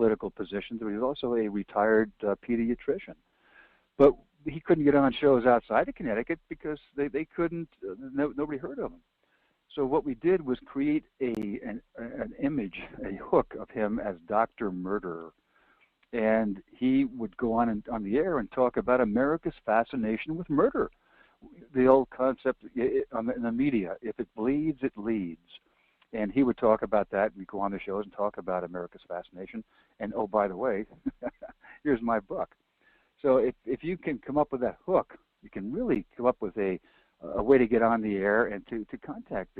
political positions, but he was also a retired pediatrician. But he couldn't get on shows outside of Connecticut because they couldn't, nobody heard of him. So what we did was create an image, a hook of him as Dr. Murderer. And he would go on the air and talk about America's fascination with murder. The old concept in the media, if it bleeds, it leads. And he would talk about that. We'd go on the shows and talk about America's fascination. And oh, by the way, here's my book. So if you can come up with that hook, you can really come up with a way to get on the air and to contact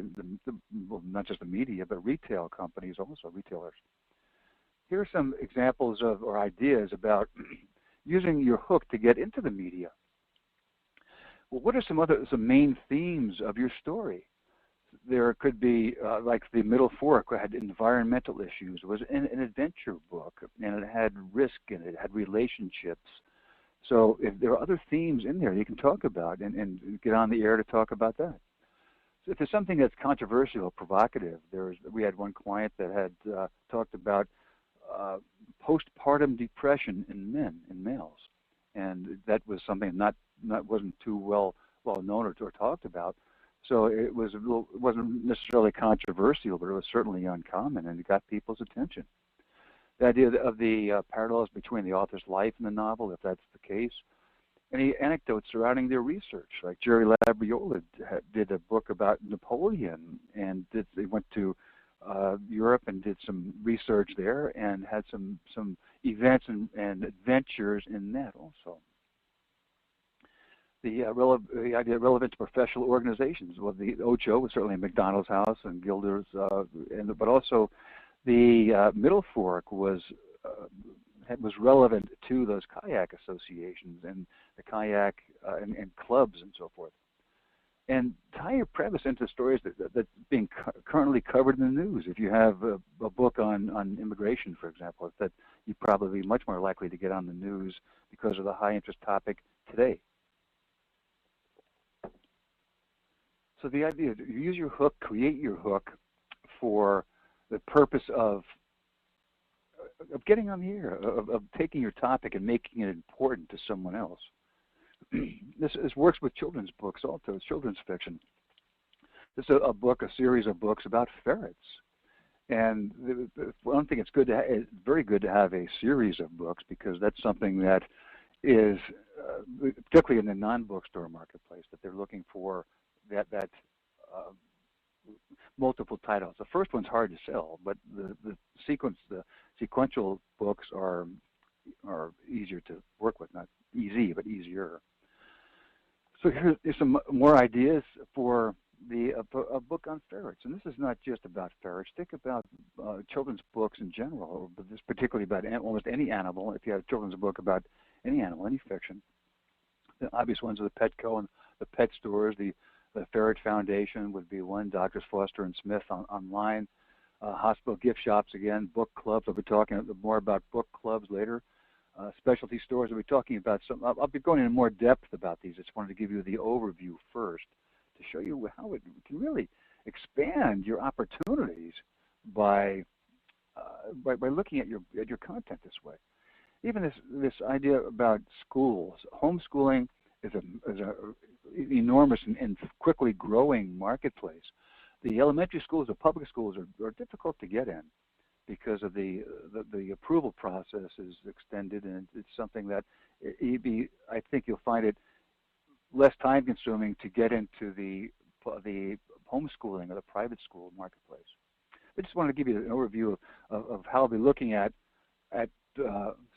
well, not just the media, but retail companies also, retailers. Here are some examples of or ideas about using your hook to get into the media. Well, what are some main themes of your story? There could be, like the Middle Fork had environmental issues. It was an adventure book, and it had risk in it, it had relationships. So if there are other themes in there you can talk about and get on the air to talk about that. So if there's something that's controversial or provocative, we had one client that had talked about postpartum depression in males, and that was something that wasn't too well known or talked about. So it wasn't necessarily controversial, but it was certainly uncommon, and it got people's attention. The idea of the parallels between the author's life and the novel, if that's the case. Any anecdotes surrounding their research, like Jerry Labriola did a book about Napoleon, and they went to Europe and did some research there and had some events and adventures in that also. The idea relevant to professional organizations. Well, the Ocho was certainly McDonald's House and Gilder's, but also the Middle Fork was relevant to those kayak associations and the kayak and clubs and so forth. And tie your premise into stories that's being currently covered in the news. If you have a book on immigration, for example, that you're probably much more likely to get on the news because of the high interest topic today. So the idea is you use your hook, create your hook for the purpose of getting on the air, of taking your topic and making it important to someone else. This works with children's books also, children's fiction. This is a series of books about ferrets. And one thing it's very good to have a series of books, because that's something that is, particularly in the non-bookstore marketplace, that they're looking for that multiple titles. The first one's hard to sell, but the sequential books are easier to work with, not easy, but easier. So here's some more ideas for a book on ferrets. And this is not just about ferrets. Think about children's books in general, but this particularly about almost any animal. If you have a children's book about any animal, any fiction, the obvious ones are the Petco and the pet stores. The Ferret Foundation would be one, Doctors Foster and Smith online. Hospital gift shops, again, book clubs. I'll be talking more about book clubs later. Specialty stores, I'll be talking about some. I'll be going into more depth about these. I just wanted to give you the overview first to show you how it can really expand your opportunities by looking at your content this way. Even this idea about schools, homeschooling is a enormous and quickly growing marketplace. The elementary schools, the public schools are difficult to get in because of the approval process is extended, and it's something that I think you'll find it less time consuming to get into the homeschooling or the private school marketplace. I just wanted to give you an overview of how I'll be looking at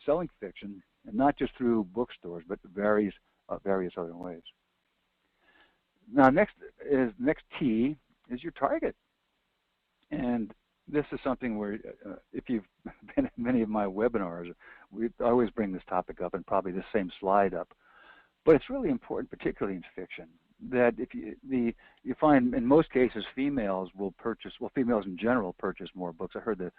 selling fiction, and not just through bookstores, but various other ways. Now, next T is your target, and this is something where, if you've been at many of my webinars, we always bring this topic up, and probably the same slide up. But it's really important, particularly in fiction, that if you find in most cases females will purchase, well, females in general purchase more books. I heard the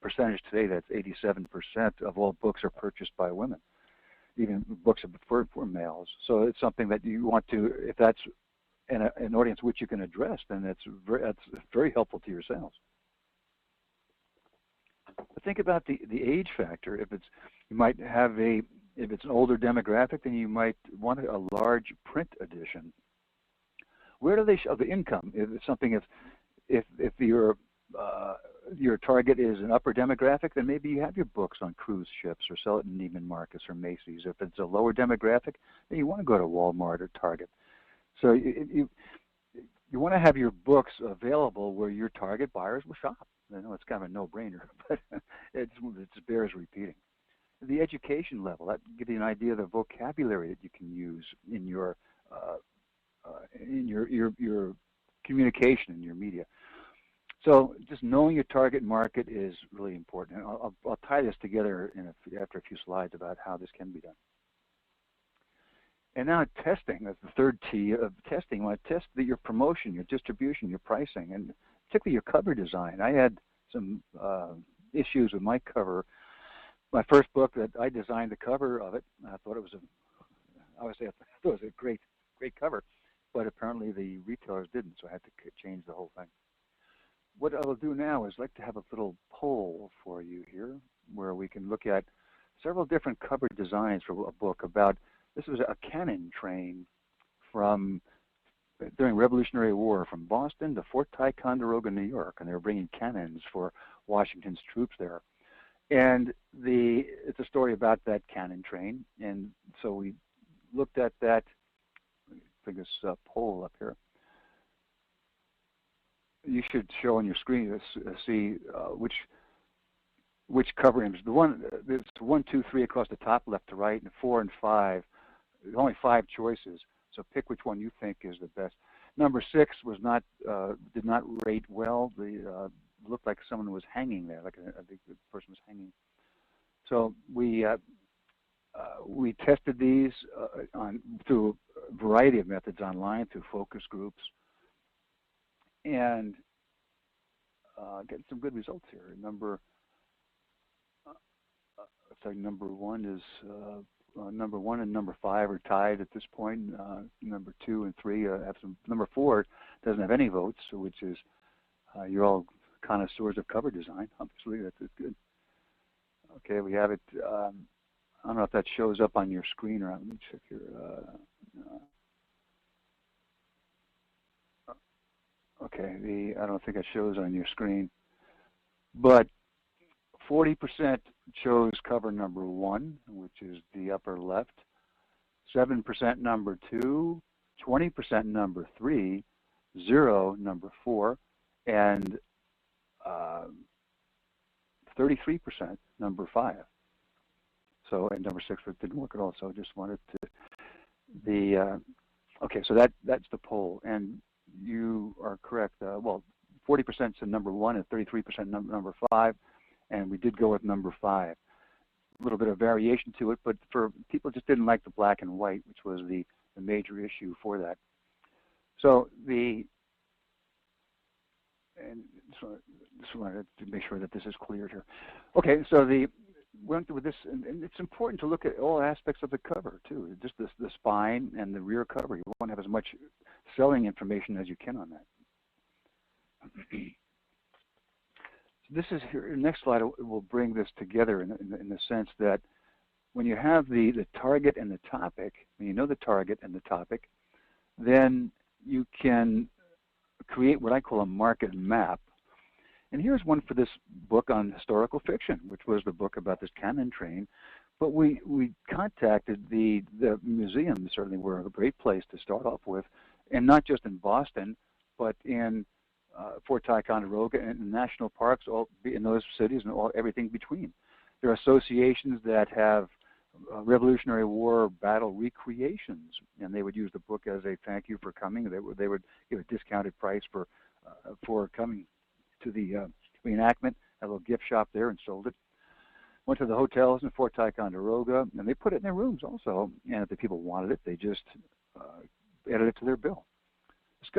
percentage today that's 87% of all books are purchased by women, even books for males. So it's something that you want to, if that's an audience which you can address, then that's very helpful to your sales. But think about the age factor. If it's you might have a if it's an older demographic, then you might want a large print edition. Where do they show the income? If it's something if your target is an upper demographic, then maybe you have your books on cruise ships or sell it in Neiman Marcus or Macy's. If it's a lower demographic, then you want to go to Walmart or Target. So you want to have your books available where your target buyers will shop. I know it's kind of a no-brainer, but it bears repeating. The education level, that gives you an idea of the vocabulary that you can use in your communication in your media. So just knowing your target market is really important. And I'll tie this together after a few slides about how this can be done. And now testing, that's the third T of testing. You want to test your promotion, your distribution, your pricing, and particularly your cover design. I had some issues with my cover. My first book that I designed the cover of it, I thought it was a great cover, but apparently the retailers didn't, so I had to change the whole thing. What I'll do now is like to have a little poll for you here where we can look at several different cover designs for a book about, this was a cannon train from during Revolutionary War from Boston to Fort Ticonderoga, New York, and they were bringing cannons for Washington's troops there. And it's a story about that cannon train, and so we looked at that. Let me bring this poll up here. You should show on your screen see which cover image. The one it's 1, 2, 3 across the top, left to right, and 4 and 5. There's only 5 choices, so pick which one you think is the best. Number 6 was not did not rate well. Looked like someone was hanging there, like I think the person was hanging. So we tested these through a variety of methods online, through focus groups, and getting some good results here. Number 1 is number 1 and number 5 are tied at this point. Number 2 and 3 have some. Number 4 doesn't have any votes, which is you're all connoisseurs of cover design. Obviously, that's good. Okay, we have it. I don't know if that shows up on your screen or not. Let me check here. Okay, I don't think it shows on your screen, but 40% chose cover number 1, which is the upper left. 7% number 2, 20% number 3, 0 number 4, and 33% number 5. So, and number 6 didn't work at all. So, just wanted to okay. So that's the poll, and you are correct. Well, 40% said number 1 and 33% number 5, and we did go with number 5. A little bit of variation to it, but for people just didn't like the black and white, which was the major issue for that. So just wanted to make sure that this is clear here. Okay, so went with this, and it's important to look at all aspects of the cover too, just the spine and the rear cover. You want to have as much selling information as you can on that. So this is here. Next slide will bring this together in the sense that when you have the target and the topic, when you know the target and the topic, then you can create what I call a market map. And here's one for this book on historical fiction, which was the book about this cannon train. But we contacted the museums. Certainly were a great place to start off with, and not just in Boston, but in Fort Ticonderoga and national parks, all in those cities and everything between. There are associations that have Revolutionary War battle recreations, and they would use the book as a thank you for coming. They would give a discounted price for coming to the reenactment. Had a little gift shop there and sold it. Went to the hotels in Fort Ticonderoga, and they put it in their rooms also. And if the people wanted it, they just added it to their bill. This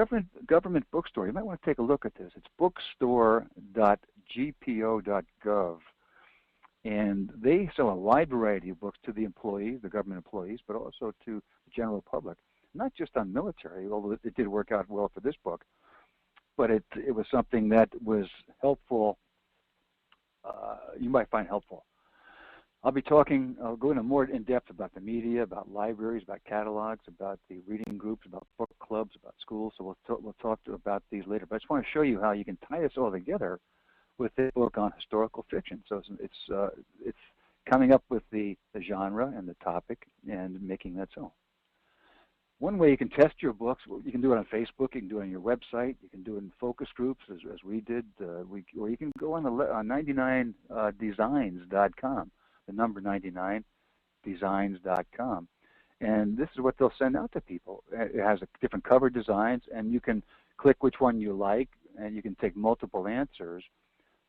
government bookstore, you might want to take a look at this. It's bookstore.gpo.gov. And they sell a wide variety of books to the employees, the government employees, but also to the general public. Not just on military, although it did work out well for this book, but it was something that was helpful you might find helpful. I'll go into more in depth about the media, about libraries, about catalogs, about the reading groups, about book clubs, about schools. So we'll talk about these later. But I just want to show you how you can tie this all together with this book on historical fiction. So it's coming up with the genre and the topic and making that so. One way you can test your books, you can do it on Facebook, you can do it on your website, you can do it in focus groups as we did, or you can go on 99designs.com, the number 99designs.com. And this is what they'll send out to people. It has different cover designs, and you can click which one you like, and you can take multiple answers,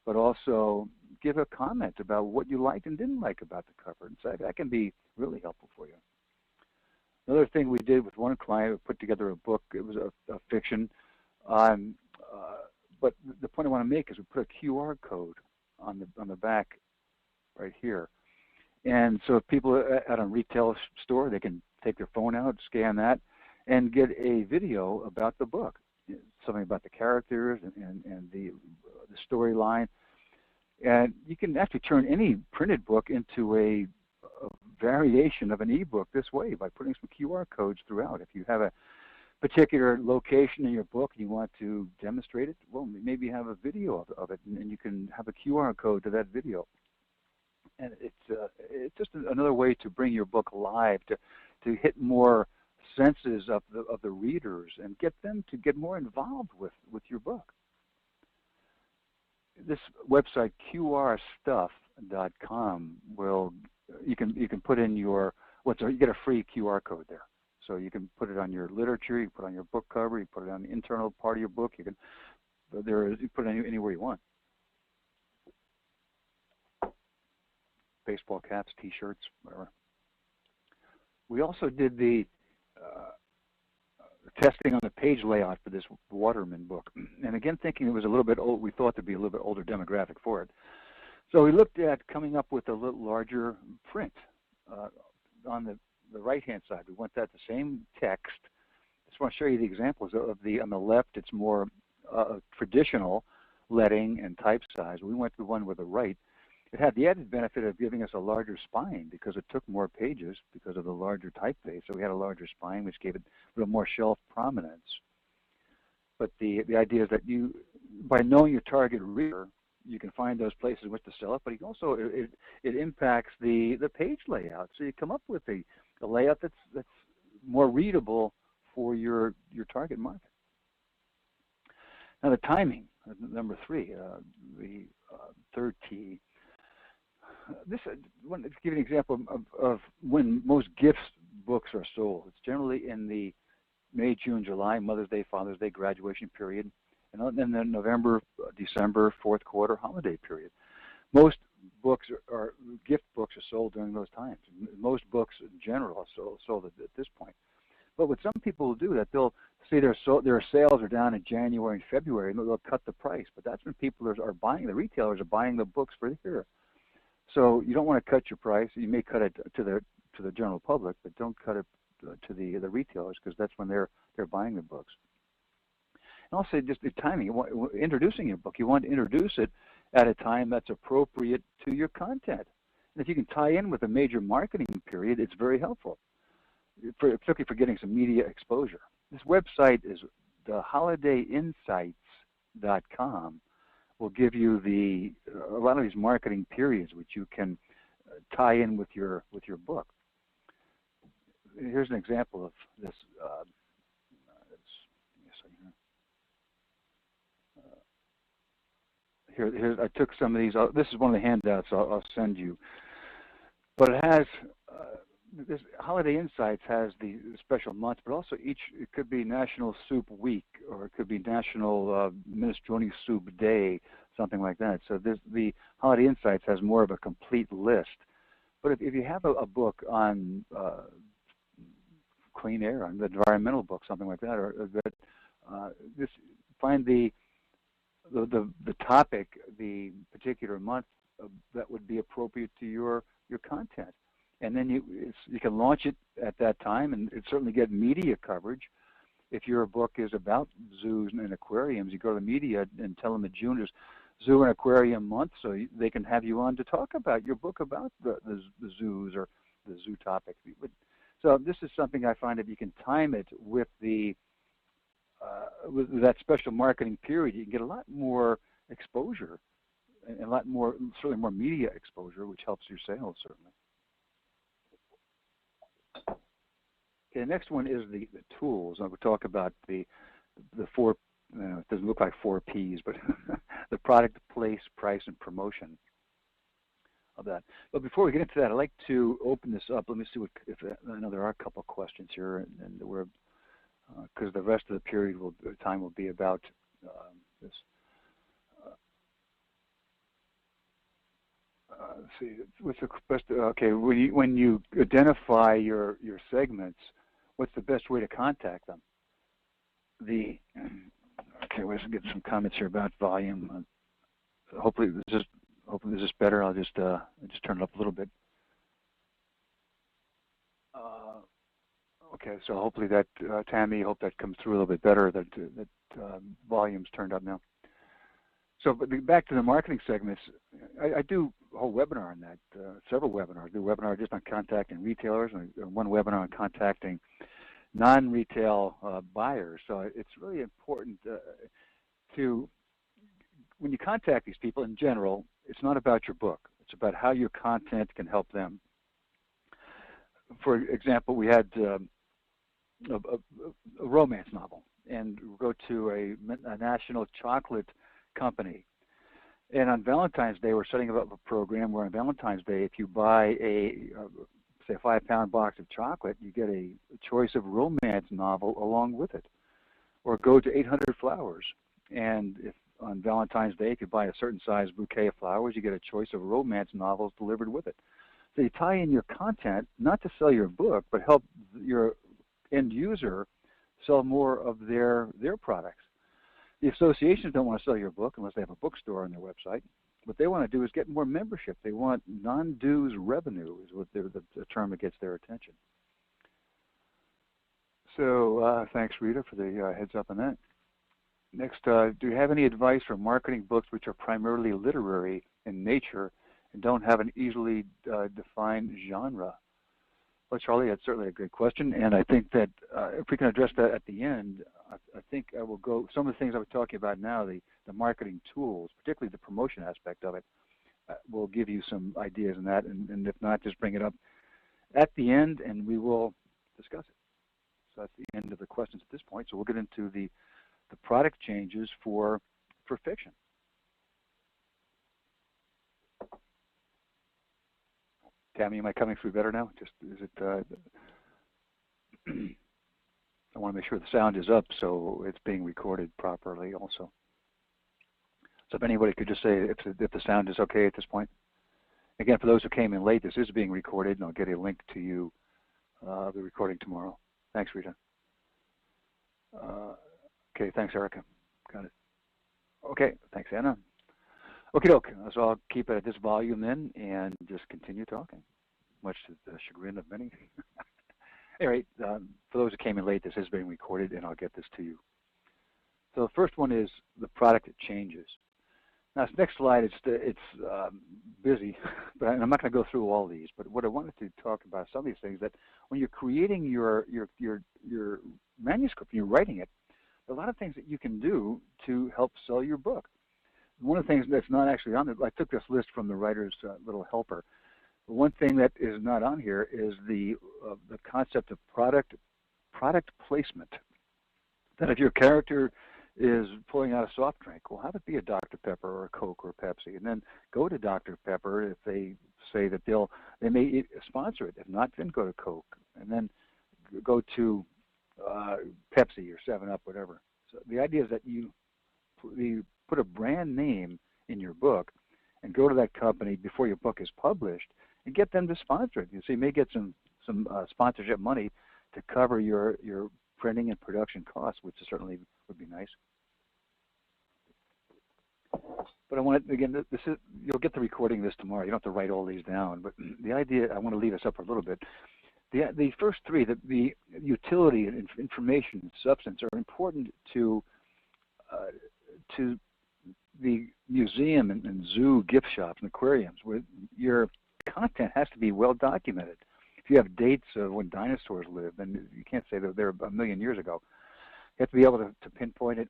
but also give a comment about what you liked and didn't like about the cover. And so that can be really helpful for you. Another thing we did with one client, we put together a book. It was a fiction, but the point I want to make is we put a QR code on the back right here, and so if people at a retail store, they can take their phone out, scan that, and get a video about the book, something about the characters and the storyline, and you can actually turn any printed book into a variation of an ebook this way by putting some QR codes throughout. If you have a particular location in your book and you want to demonstrate it, well, maybe have a video of it, and you can have a QR code to that video. And it's just another way to bring your book alive, to hit more senses of the readers and get them to get more involved with your book. This website, qrstuff.com, you can put in you get a free QR code there. So you can put it on your literature, you put it on your book cover, you put it on the internal part of your book. You put it anywhere you want. Baseball caps, T-shirts, whatever. We also did the testing on the page layout for this Waterman book, and again, thinking it was a little bit old, we thought there'd be a little bit older demographic for it. So we looked at coming up with a little larger print on the right-hand side. We want that the same text. I just want to show you the examples of on the left. It's more traditional lettering and type size. We went to the one with the right. It had the added benefit of giving us a larger spine because it took more pages because of the larger typeface. So we had a larger spine, which gave it a little more shelf prominence. But the idea is that by knowing your target reader, you can find those places in which to sell it, but it impacts the page layout. So you come up with a layout that's more readable for your target market. Now the timing, number 3, the third T. This I want to give you an example of when most gifts books are sold. It's generally in the May, June, July, Mother's Day, Father's Day, graduation period, and then the November, December, fourth quarter holiday period. Most books gift books are sold during those times. Most books in general are sold at this point. But what some people will do, that they'll see their sales are down in January and February, and they'll cut the price. But that's when people are buying, the retailers are buying the books for the year. So you don't want to cut your price. You may cut it to the general public, but don't cut it to the retailers, because that's when they're buying the books. And also just the timing. Introducing your book, you want to introduce it at a time that's appropriate to your content. And if you can tie in with a major marketing period, it's very helpful, particularly for getting some media exposure. This website is the holidayinsights.com. Will give you a lot of these marketing periods which you can tie in with your book. Here's an example of this. Here I took some of these. This is one of the handouts I'll send you. But it has this Holiday Insights has the special months, but also it could be National Soup Week, or it could be National Minestrone Soup Day, something like that. So the Holiday Insights has more of a complete list. But if you have a book on clean air, on the environmental book, something like that, or that find the topic, the particular month that would be appropriate to your content. And then you can launch it at that time, and it certainly get media coverage. If your book is about zoos and aquariums, you go to the media and tell them that June is Zoo and Aquarium Month, so they can have you on to talk about your book about the zoos or the zoo topic. So this is something I find if you can time it with with that special marketing period, you can get a lot more exposure and a lot more, certainly more media exposure, which helps your sales certainly. Okay, the next one is the tools. I would talk about the four. It doesn't look like 4 Ps, but the product, place, price, and promotion of that. But before we get into that, I'd like to open this up. Let me see if I know there are a couple of questions here, and we're because the rest of the period time will be about this. Let's see. What's the best? Okay, when you identify your segments, what's the best way to contact them? Okay, let's get some comments here about volume. Hopefully this is better. I'll just turn it up a little bit. Okay, so hopefully that Tammy, hope that comes through a little bit better. That volume's turned up now. So, but back to the marketing segments, I do a whole webinar on that. Several webinars. I do a webinar just on contacting retailers, and one webinar on contacting non-retail buyers. So it's really important to, when you contact these people in general, it's not about your book. It's about how your content can help them. For example, we had a romance novel, and we go to a national chocolate company. And on Valentine's Day, we're setting up a program where on Valentine's Day, if you buy say a 5-pound box of chocolate, you get a choice of romance novel along with it. Or go to 800 Flowers, and if on Valentine's Day, if you buy a certain size bouquet of flowers, you get a choice of romance novels delivered with it. So you tie in your content, not to sell your book, but help your end user sell more of their products. The associations don't want to sell your book unless they have a bookstore on their website. What they want to do is get more membership. They want non-dues revenue is what the term that gets their attention. So thanks, Rita, for the heads up on that. Next, do you have any advice for marketing books which are primarily literary in nature and don't have an easily defined genre? Well, Charlie, that's certainly a good question, and I think that if we can address that at the end, I think I will go, some of the things I was talking about now, the marketing tools, particularly the promotion aspect of it, will give you some ideas on that, and if not, just bring it up at the end and we will discuss it. So that's the end of the questions at this point, so we'll get into the product changes for fiction. Tammy, am I coming through better now? Just is it? I want to make sure the sound is up so it's being recorded properly also. So if anybody could just say if the sound is okay at this point. Again, for those who came in late, this is being recorded, and I'll get a link to you the recording tomorrow. Thanks, Rita. Okay, thanks, Erica. Got it. Okay, thanks, Anna. Okay, doke. So I'll keep it at this volume then and just continue talking, much to the chagrin of many. Anyway, for those who came in late, this is being recorded, and I'll get this to you. So the first one is the product changes. Now, this next slide, it's busy, but I'm not going to go through all these. But what I wanted to talk about, some of these things, that when you're creating your manuscript, you're writing it, there are a lot of things that you can do to help sell your book. One of the things that's not actually on it, I took this list from the writer's little helper. But one thing that is not on here is the concept of product placement. That if your character is pulling out a soft drink, well, have it be a Dr. Pepper or a Coke or a Pepsi, and then go to Dr. Pepper if they say that they may sponsor it. If not, then go to Coke, and then go to Pepsi or 7-Up, whatever. So the idea is that you put a brand name in your book and go to that company before your book is published and get them to sponsor it. So you may get some sponsorship money to cover your printing and production costs, which certainly would be nice. But I want to, again, you'll get the recording of this tomorrow. You don't have to write all these down. But the idea, I want to leave us up for a little bit. The first three, the utility and information and substance, are important to the museum and zoo gift shops and aquariums, where your content has to be well documented. If you have dates of when dinosaurs lived, then you can't say that they're a million years ago. You have to be able to pinpoint it,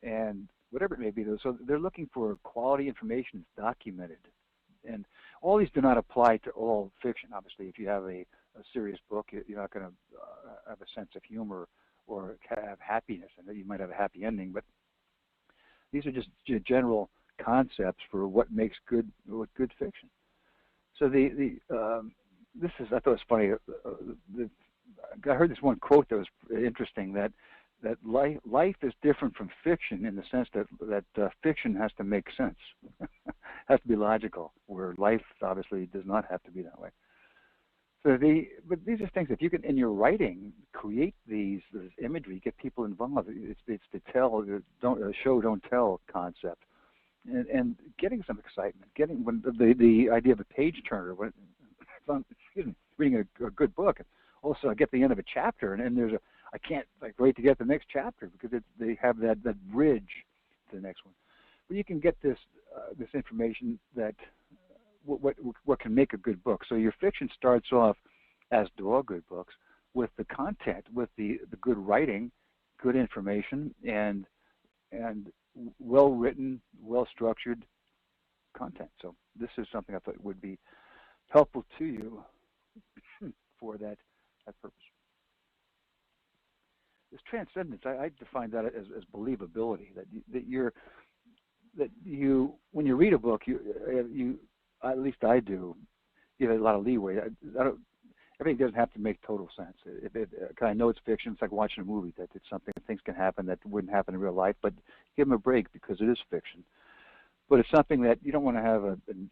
and whatever it may be. So they're looking for quality information that's documented. And all these do not apply to all fiction. Obviously, if you have a serious book, you're not going to have a sense of humor or have happiness, and you might have a happy ending. But these are just general concepts for what makes good fiction. So this is, I thought it was funny. I heard this one quote that was interesting, that life is different from fiction in the sense that fiction has to make sense, has to be logical, where life obviously does not have to be that way. So but these are things that you can, in your writing, create this imagery, get people involved. It's the show don't tell concept, and getting some excitement, getting when the idea of a page turner. When reading a good book, also I get the end of a chapter, and there's I can't wait to get the next chapter because they have that bridge to the next one. But you can get this information that what can make a good book. So your fiction starts off, as do all good books, with the content, with the good writing, good information, and well written, well structured content. So this is something I thought would be helpful to you for that purpose. This transcendence, I define that as believability. That you when you read a book, you at least I do, give it a lot of leeway. Everything doesn't have to make total sense. I know it's fiction. It's like watching a movie. That it's something, things can happen that wouldn't happen in real life, but give them a break because it is fiction. But it's something that you don't want to have an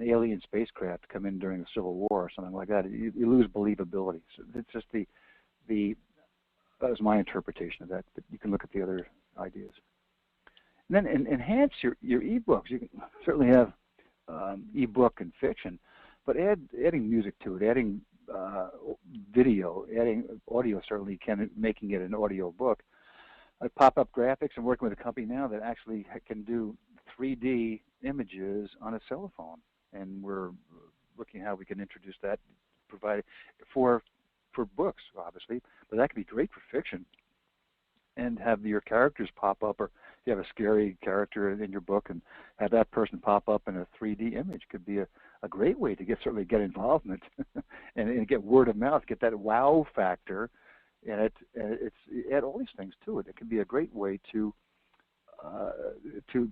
alien spacecraft come in during the Civil War or something like that. You lose believability. So it's just that was my interpretation of that. But you can look at the other ideas. And then enhance your ebooks. You can certainly have ebook and fiction, but adding music to it, adding video, adding audio certainly can, making it an audio book. Pop-up graphics. I'm working with a company now that actually can do 3D images on a cell phone, and we're looking at how we can introduce that, provide it for books, obviously, but that could be great for fiction. And have your characters pop up, or if you have a scary character in your book, and have that person pop up in a 3D image, could be a great way to certainly get involvement and get word of mouth, get that wow factor, and it's add all these things to it. It can be a great way to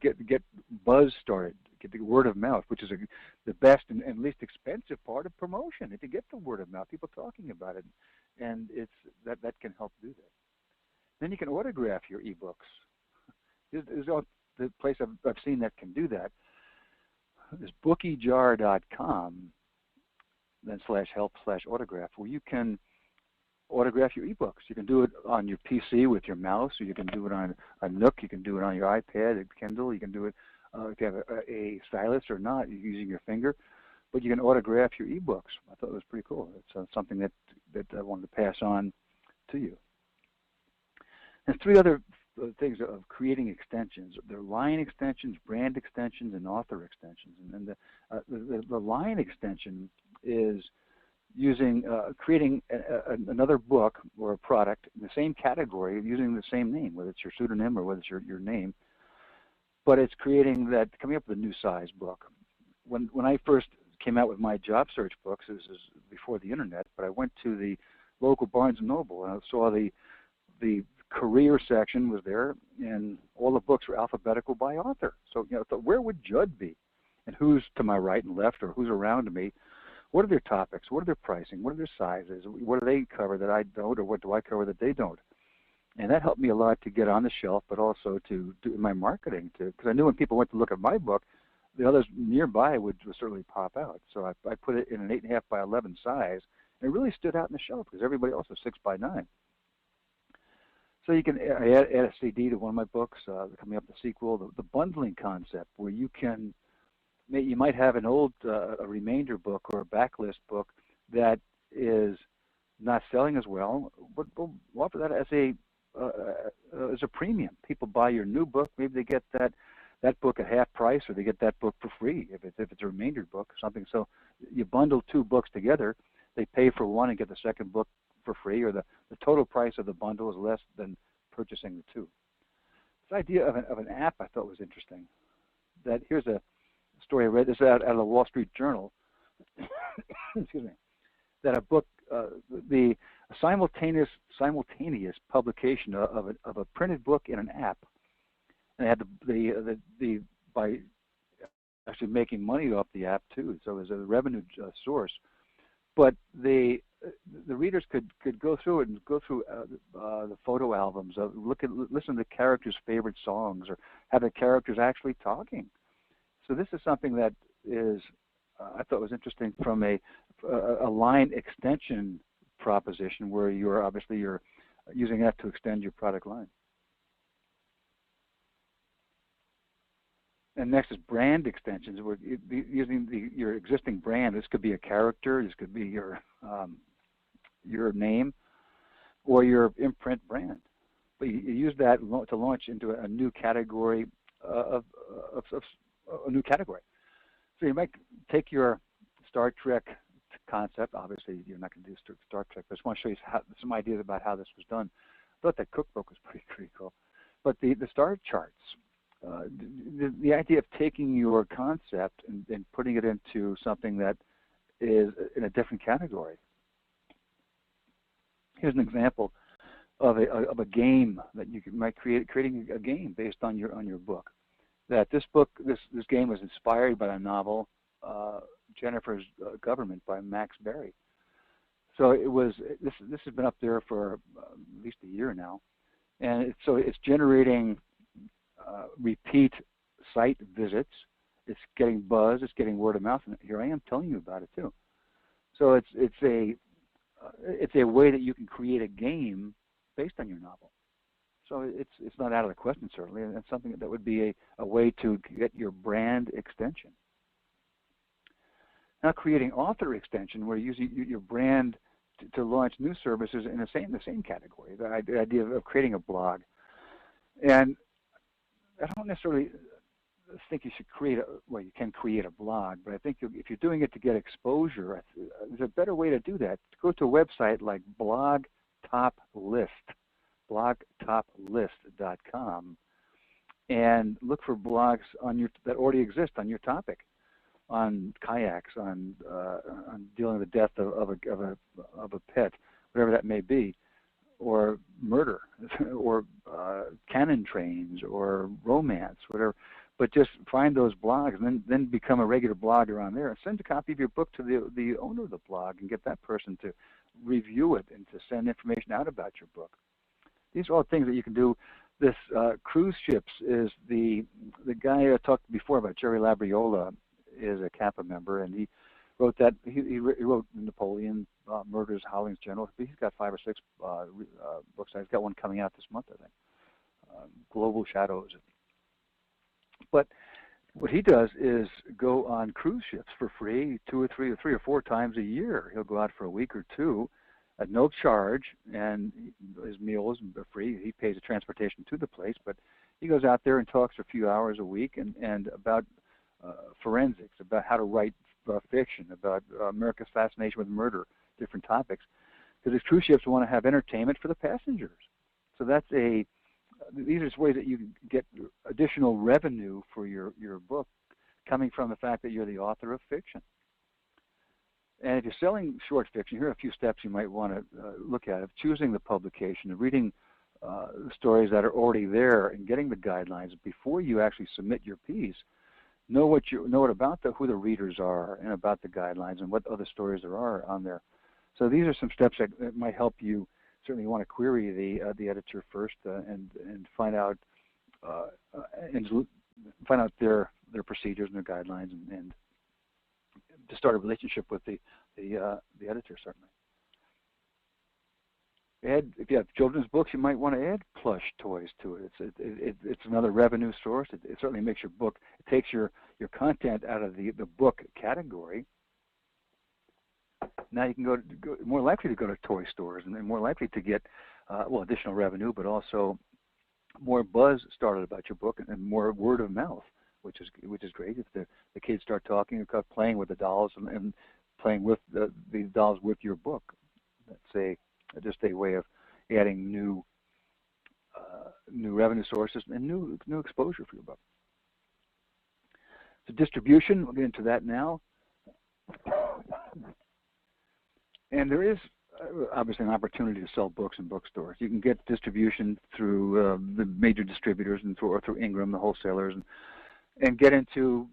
get buzz started, get the word of mouth, which is the best and least expensive part of promotion. If you get the word of mouth, people talking about it, and that can help do that. Then you can autograph your ebooks. There's the place I've seen that can do that is bookiejar.com, then /help/autograph, where you can autograph your ebooks. You can do it on your PC with your mouse, or you can do it on a Nook. You can do it on your iPad, a Kindle. You can do it if you have a stylus or not, using your finger. But you can autograph your ebooks. I thought it was pretty cool. It's something that I wanted to pass on to you. There's three other things of creating extensions. They're line extensions, brand extensions, and author extensions. And the line extension is using creating another book or a product in the same category using the same name, whether it's your pseudonym or whether it's your name. But it's coming up with a new size book. When I first came out with my job search books, this is before the internet, but I went to the local Barnes & Noble and I saw the career section was there, and all the books were alphabetical by author. So, where would Judd be? And who's to my right and left, or who's around me? What are their topics? What are their pricing? What are their sizes? What do they cover that I don't, or what do I cover that they don't? And that helped me a lot to get on the shelf, but also to do my marketing, because I knew when people went to look at my book, the others nearby would certainly pop out. So I put it in an 8.5 by 11 size, and it really stood out in the shelf because everybody else was 6 by 9. So you can add a CD to one of my books, coming up the sequel, the bundling concept, where you might have an old a remainder book or a backlist book that is not selling as well, but we'll offer that as a premium. People buy your new book, maybe they get that that book at half price, or they get that book for free if it's a remainder book or something. So you bundle two books together. They pay for one and get the second book for free, or the total price of the bundle is less than purchasing the two. This idea of an app I thought was interesting. That here's a story I read. This out of the Wall Street Journal. Excuse me. That a book, the simultaneous publication of a printed book in an app, and they had the by actually making money off the app too. So it was a revenue source. But the readers could go through it and go through the photo albums, listen to the characters' favorite songs, or have the characters actually talking. So this is something that is I thought was interesting from a line extension proposition, where you're using that to extend your product line. And next is brand extensions. We're using your existing brand. This could be a character. This could be your name, or your imprint brand. But you use that to launch into a new category of a new category. So you might take your Star Trek concept. Obviously, you're not going to do Star Trek, but I just want to show you some ideas about how this was done. I thought that cookbook was pretty cool. But the star charts. The idea of taking your concept and putting it into something that is in a different category. Here's an example of a game that you might creating a game based on your book. That this game was inspired by the novel Jennifer's Government by Max Berry. So this has been up there for at least a year now, and it's generating repeat site visits. It's getting buzz. It's getting word of mouth, and here I am telling you about it too. So it's a way that you can create a game based on your novel. So it's not out of the question, certainly, and it's something that would be a way to get your brand extension. Now, creating author extension, where you're using your brand to launch new services in the same category. The idea of creating a blog, and I don't necessarily think you should you can create a blog, but I think if you're doing it to get exposure, there's a better way to do that. Go to a website like blogtoplist.com, and look for blogs that already exist on your topic, on kayaks, on dealing with the death of a pet, whatever that may be, or murder, or cannon trains, or romance, whatever. But just find those blogs, and then become a regular blogger on there, and send a copy of your book to the owner of the blog, and get that person to review it and to send information out about your book. These are all things that you can do. This cruise ships is the guy I talked before about, Jerry Labriola, is a CAPA member, and he wrote that. He wrote Napoleon, Murders, Howling's General. He's got 5 or 6 books. He's got one coming out this month, I think. Global Shadows. But what he does is go on cruise ships for free 2 or 3 or 4 times a year. He'll go out for a week or two at no charge, and his meals are free. He pays the transportation to the place, but he goes out there and talks for a few hours a week and about forensics, about how to write fiction, about America's fascination with murder, different topics. Because these cruise ships want to have entertainment for the passengers. So these are ways that you can get additional revenue for your book, coming from the fact that you're the author of fiction. And if you're selling short fiction, here are a few steps you might want to look at: of choosing the publication, of reading stories that are already there, and getting the guidelines before you actually submit your piece. Know about who the readers are, and about the guidelines, and what other stories there are on there. So these are some steps that might help you. Certainly, you want to query the editor first and find out their procedures and their guidelines, and to start a relationship with the editor, certainly. If you have children's books, you might want to add plush toys to it. It's another revenue source. It certainly makes your book. It takes your content out of the book category. Now you can go more likely to go to toy stores, and more likely to get additional revenue, but also more buzz started about your book and more word of mouth, which is great. If the kids start talking, start playing with the dolls and playing with the dolls with your book, that's just a way of adding new revenue sources and new exposure for your book. So distribution, we'll get into that now. And there is obviously an opportunity to sell books in bookstores. You can get distribution through the major distributors and through Ingram, the wholesalers, and get into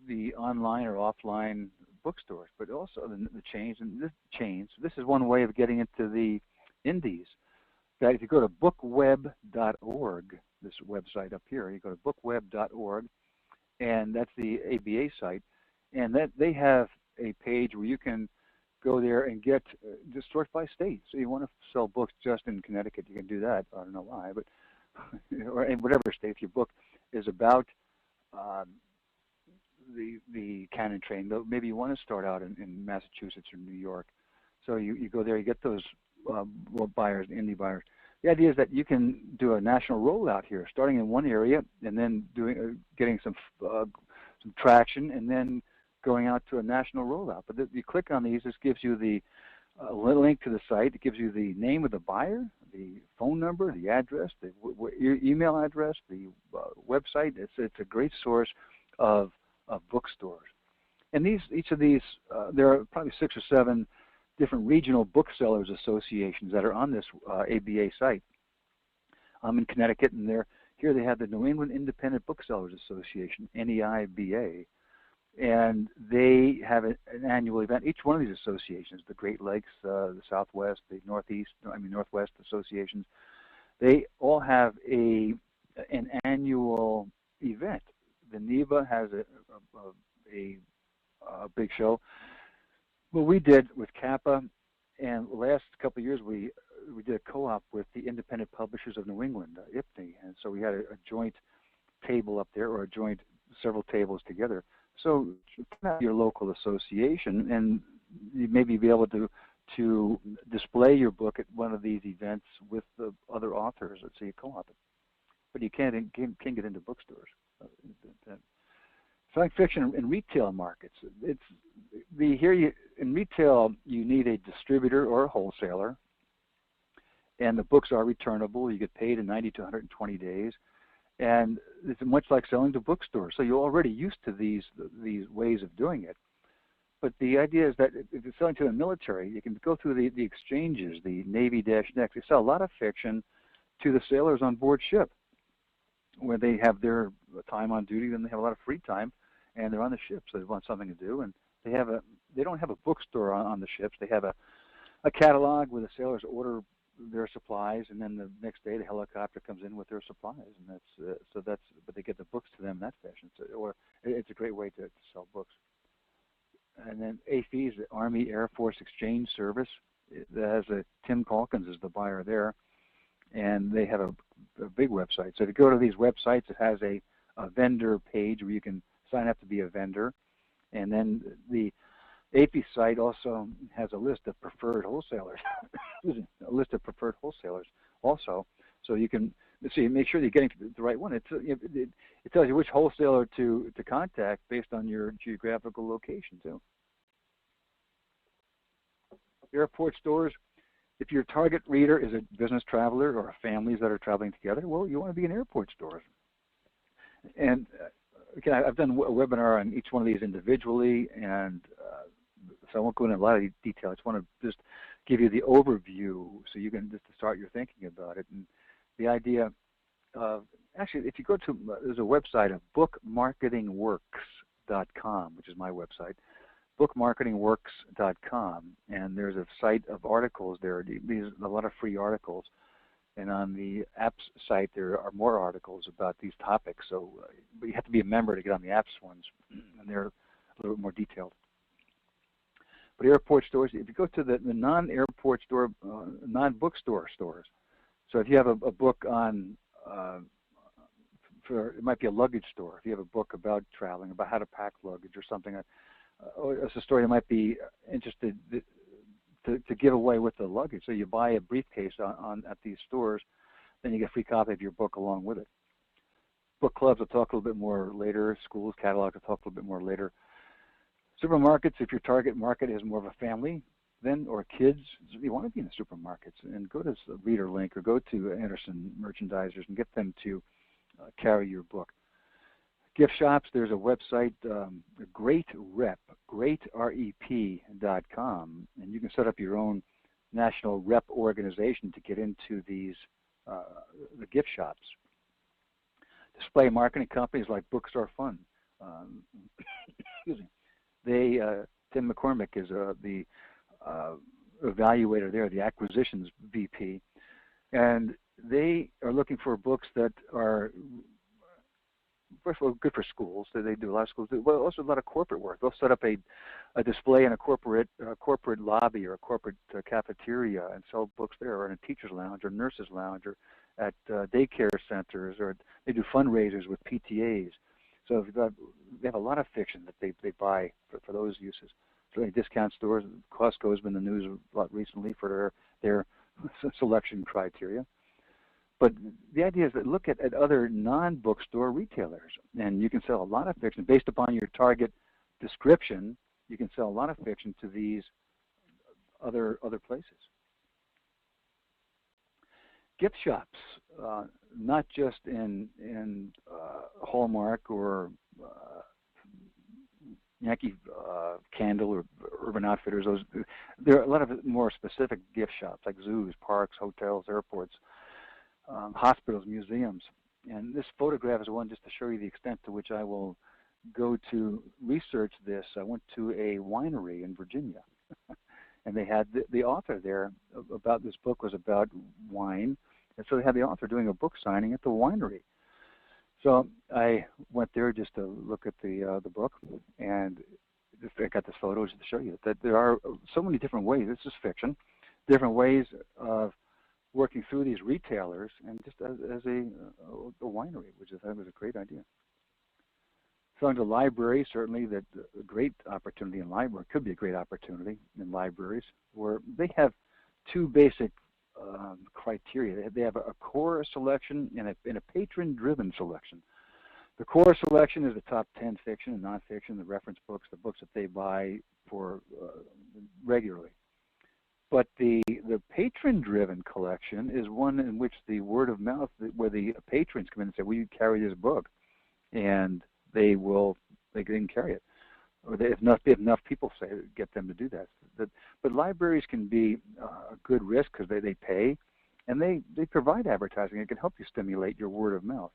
the online or offline bookstores, but also the chains. And this is one way of getting into the indies. That if you go to bookweb.org, this website up here, you go to bookweb.org, and that's the ABA site, and that they have a page where you can go there and get just sort by state. So you want to sell books just in Connecticut, you can do that. I don't know why, but or in whatever state, if your book is about the Cannon Train, maybe you want to start out in Massachusetts or New York. So you go there, you get those buyers, indie buyers. The idea is that you can do a national rollout here, starting in one area and then getting some traction, and then going out to a national rollout. But you click on these, this gives you the link to the site. It gives you the name of the buyer, the phone number, the address, the email address, the website. It's a great source of bookstores. And each of these, there are probably 6 or 7 different regional booksellers associations that are on this ABA site. I'm in Connecticut, and here they have the New England Independent Booksellers Association, NEIBA, and they have an annual event. Each one of these associations, the Great Lakes, the Southwest, the Northwest associations, they all have an annual event. The NEIBA has a big show. Well, we did with Kappa, and the last couple of years we did a co-op with the Independent Publishers of New England, IPNY, and so we had a joint table up there, or a joint several tables together. So your local association, and you maybe be able to display your book at one of these events with the other authors. Let's say you co-op it, but you can't get into bookstores. Science fiction in retail markets. In retail, you need a distributor or a wholesaler, and the books are returnable. You get paid in 90 to 120 days, and it's much like selling to bookstores. So you're already used to these ways of doing it. But the idea is that if you're selling to the military, you can go through the exchanges, the Navy-Next. They sell a lot of fiction to the sailors on board ship, where they have their time on duty, then they have a lot of free time, and they're on the ship, so they want something to do. And they don't have a bookstore on the ships. They have a catalog where the sailors order their supplies, and then the next day the helicopter comes in with their supplies, and but they get the books to them in that fashion. It's a great way to sell books. And then AFES, the Army Air Force Exchange Service, that has Tim Calkins is the buyer there, and they have a big website. So if you go to these websites, it has a vendor page where you can sign up to be a vendor, and then the AFES site also has a list of preferred wholesalers, also, so you can make sure you're getting to the right one. It tells you which wholesaler to contact based on your geographical location too. Airport stores. If your target reader is a business traveler or families that are traveling together, well, you want to be in airport stores. And again, I've done a webinar on each one of these individually, and so I won't go into a lot of detail. I just want to just give you the overview so you can just start your thinking about it. And the idea of, actually, if you go to, there's a website of bookmarketingworks.com, which is my website, bookmarketingworks.com, and there's a site of articles there. These a lot of free articles, and on the apps site there are more articles about these topics. So, but you have to be a member to get on the apps ones, and they're a little bit more detailed. But airport stores, if you go to the non-airport store, non-bookstore stores, so if you have a book on, it might be a luggage store. If you have a book about traveling, about how to pack luggage or something, or it's a story that might be interested to give away with the luggage. So you buy a briefcase at these stores, then you get a free copy of your book along with it. Book clubs, I'll talk a little bit more later. Schools, catalogs, I'll talk a little bit more later. Supermarkets, if your target market is more of a family, then, or kids, you want to be in the supermarkets, and go to ReaderLink or go to Anderson Merchandisers and get them to carry your book. Gift shops, there's a website, greatrep.com, and you can set up your own national rep organization to get into these the gift shops. Display marketing companies like Bookstore Fun. Excuse me. They, Tim McCormick is the evaluator there, the acquisitions VP, and they are looking for books that are, first of all, good for schools. So they do a lot of schools, well, also a lot of corporate work. They'll set up a display in a corporate lobby or a corporate cafeteria and sell books there, or in a teacher's lounge or nurse's lounge, or at daycare centers, or they do fundraisers with PTAs. So they have a lot of fiction that they buy for those uses. So discount stores, Costco has been in the news a lot recently for their selection criteria. But the idea is that look at other non-bookstore retailers, and you can sell a lot of fiction based upon your target description. You can sell a lot of fiction to these other places. Gift shops, not just in Hallmark or Yankee Candle or Urban Outfitters. There are a lot of more specific gift shops like zoos, parks, hotels, airports, hospitals, museums. And this photograph is one just to show you the extent to which I will go to research this. I went to a winery in Virginia, and they had the author there about this book was about wine, and so they had the author doing a book signing at the winery. So I went there just to look at the book, and I got this photo just to show you that there are so many different ways. This is fiction, different ways of working through these retailers, and just as a winery, which I thought was a great idea. Selling to libraries, certainly that a great opportunity in library, could be a great opportunity in libraries, where they have two basic criteria. They have a core selection and a patron-driven selection. The core selection is the top 10 fiction and nonfiction, the reference books, the books that they buy for regularly. But the patron-driven collection is one in which the word of mouth, where the patrons come in and say, "Will you carry this book?" And they can carry it, or if enough people say get them to do that. But libraries can be a good risk because they pay, and they provide advertising. It can help you stimulate your word of mouth.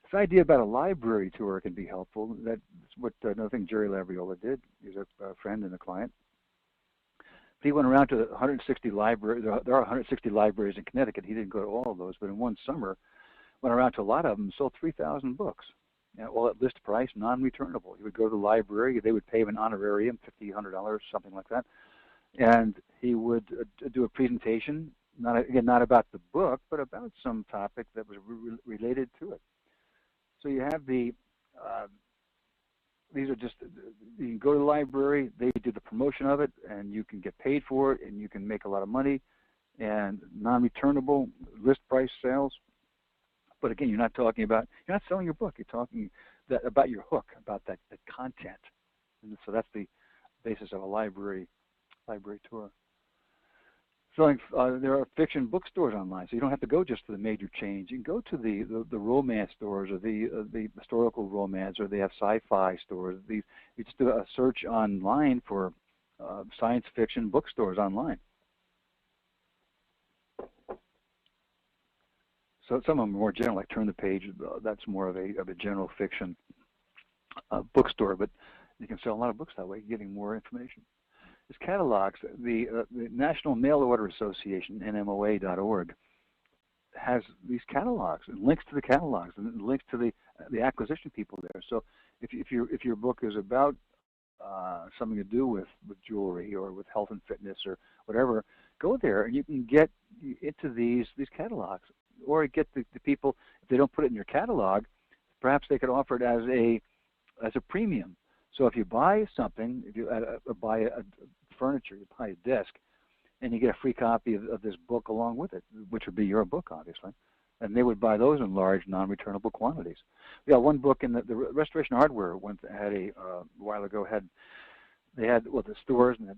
This idea about a library tour can be helpful. That's what another thing Jerry Labriola did. He's a friend and a client. He went around to 160 libraries. There are 160 libraries in Connecticut. He didn't go to all of those, but in one summer, went around to a lot of them and sold 3,000 books. All at list price, non-returnable. He would go to the library. They would pay him an honorarium, $50, $100, something like that. And he would do a presentation, not about the book, but about some topic that was related to it. So you have these are just, you can go to the library, they do the promotion of it, and you can get paid for it, and you can make a lot of money, and non-returnable list price sales. But again, you're not selling your book, you're talking about your hook, about that content. And so that's the basis of a library tour. Selling, there are fiction bookstores online, so you don't have to go just to the major chains. You can go to the romance stores, or the historical romance, or they have sci-fi stores. You just do a search online for science fiction bookstores online. So some of them are more general, like Turn the Page. That's more of a general fiction bookstore, but you can sell a lot of books that way, getting more information. There's catalogs. The National Mail Order Association, NMOA.org, has these catalogs and links to the catalogs and links to the acquisition people there. So if your book is about something to do with jewelry or with health and fitness or whatever, go there and you can get into these catalogs, or get the people, if they don't put it in your catalog, perhaps they could offer it as a premium. So if you buy something, if you buy a furniture, you buy a desk, and you get a free copy of this book along with it, which would be your book, obviously. and they would buy those in large, non-returnable quantities. We got one book in the Restoration Hardware had a while ago they had the stores and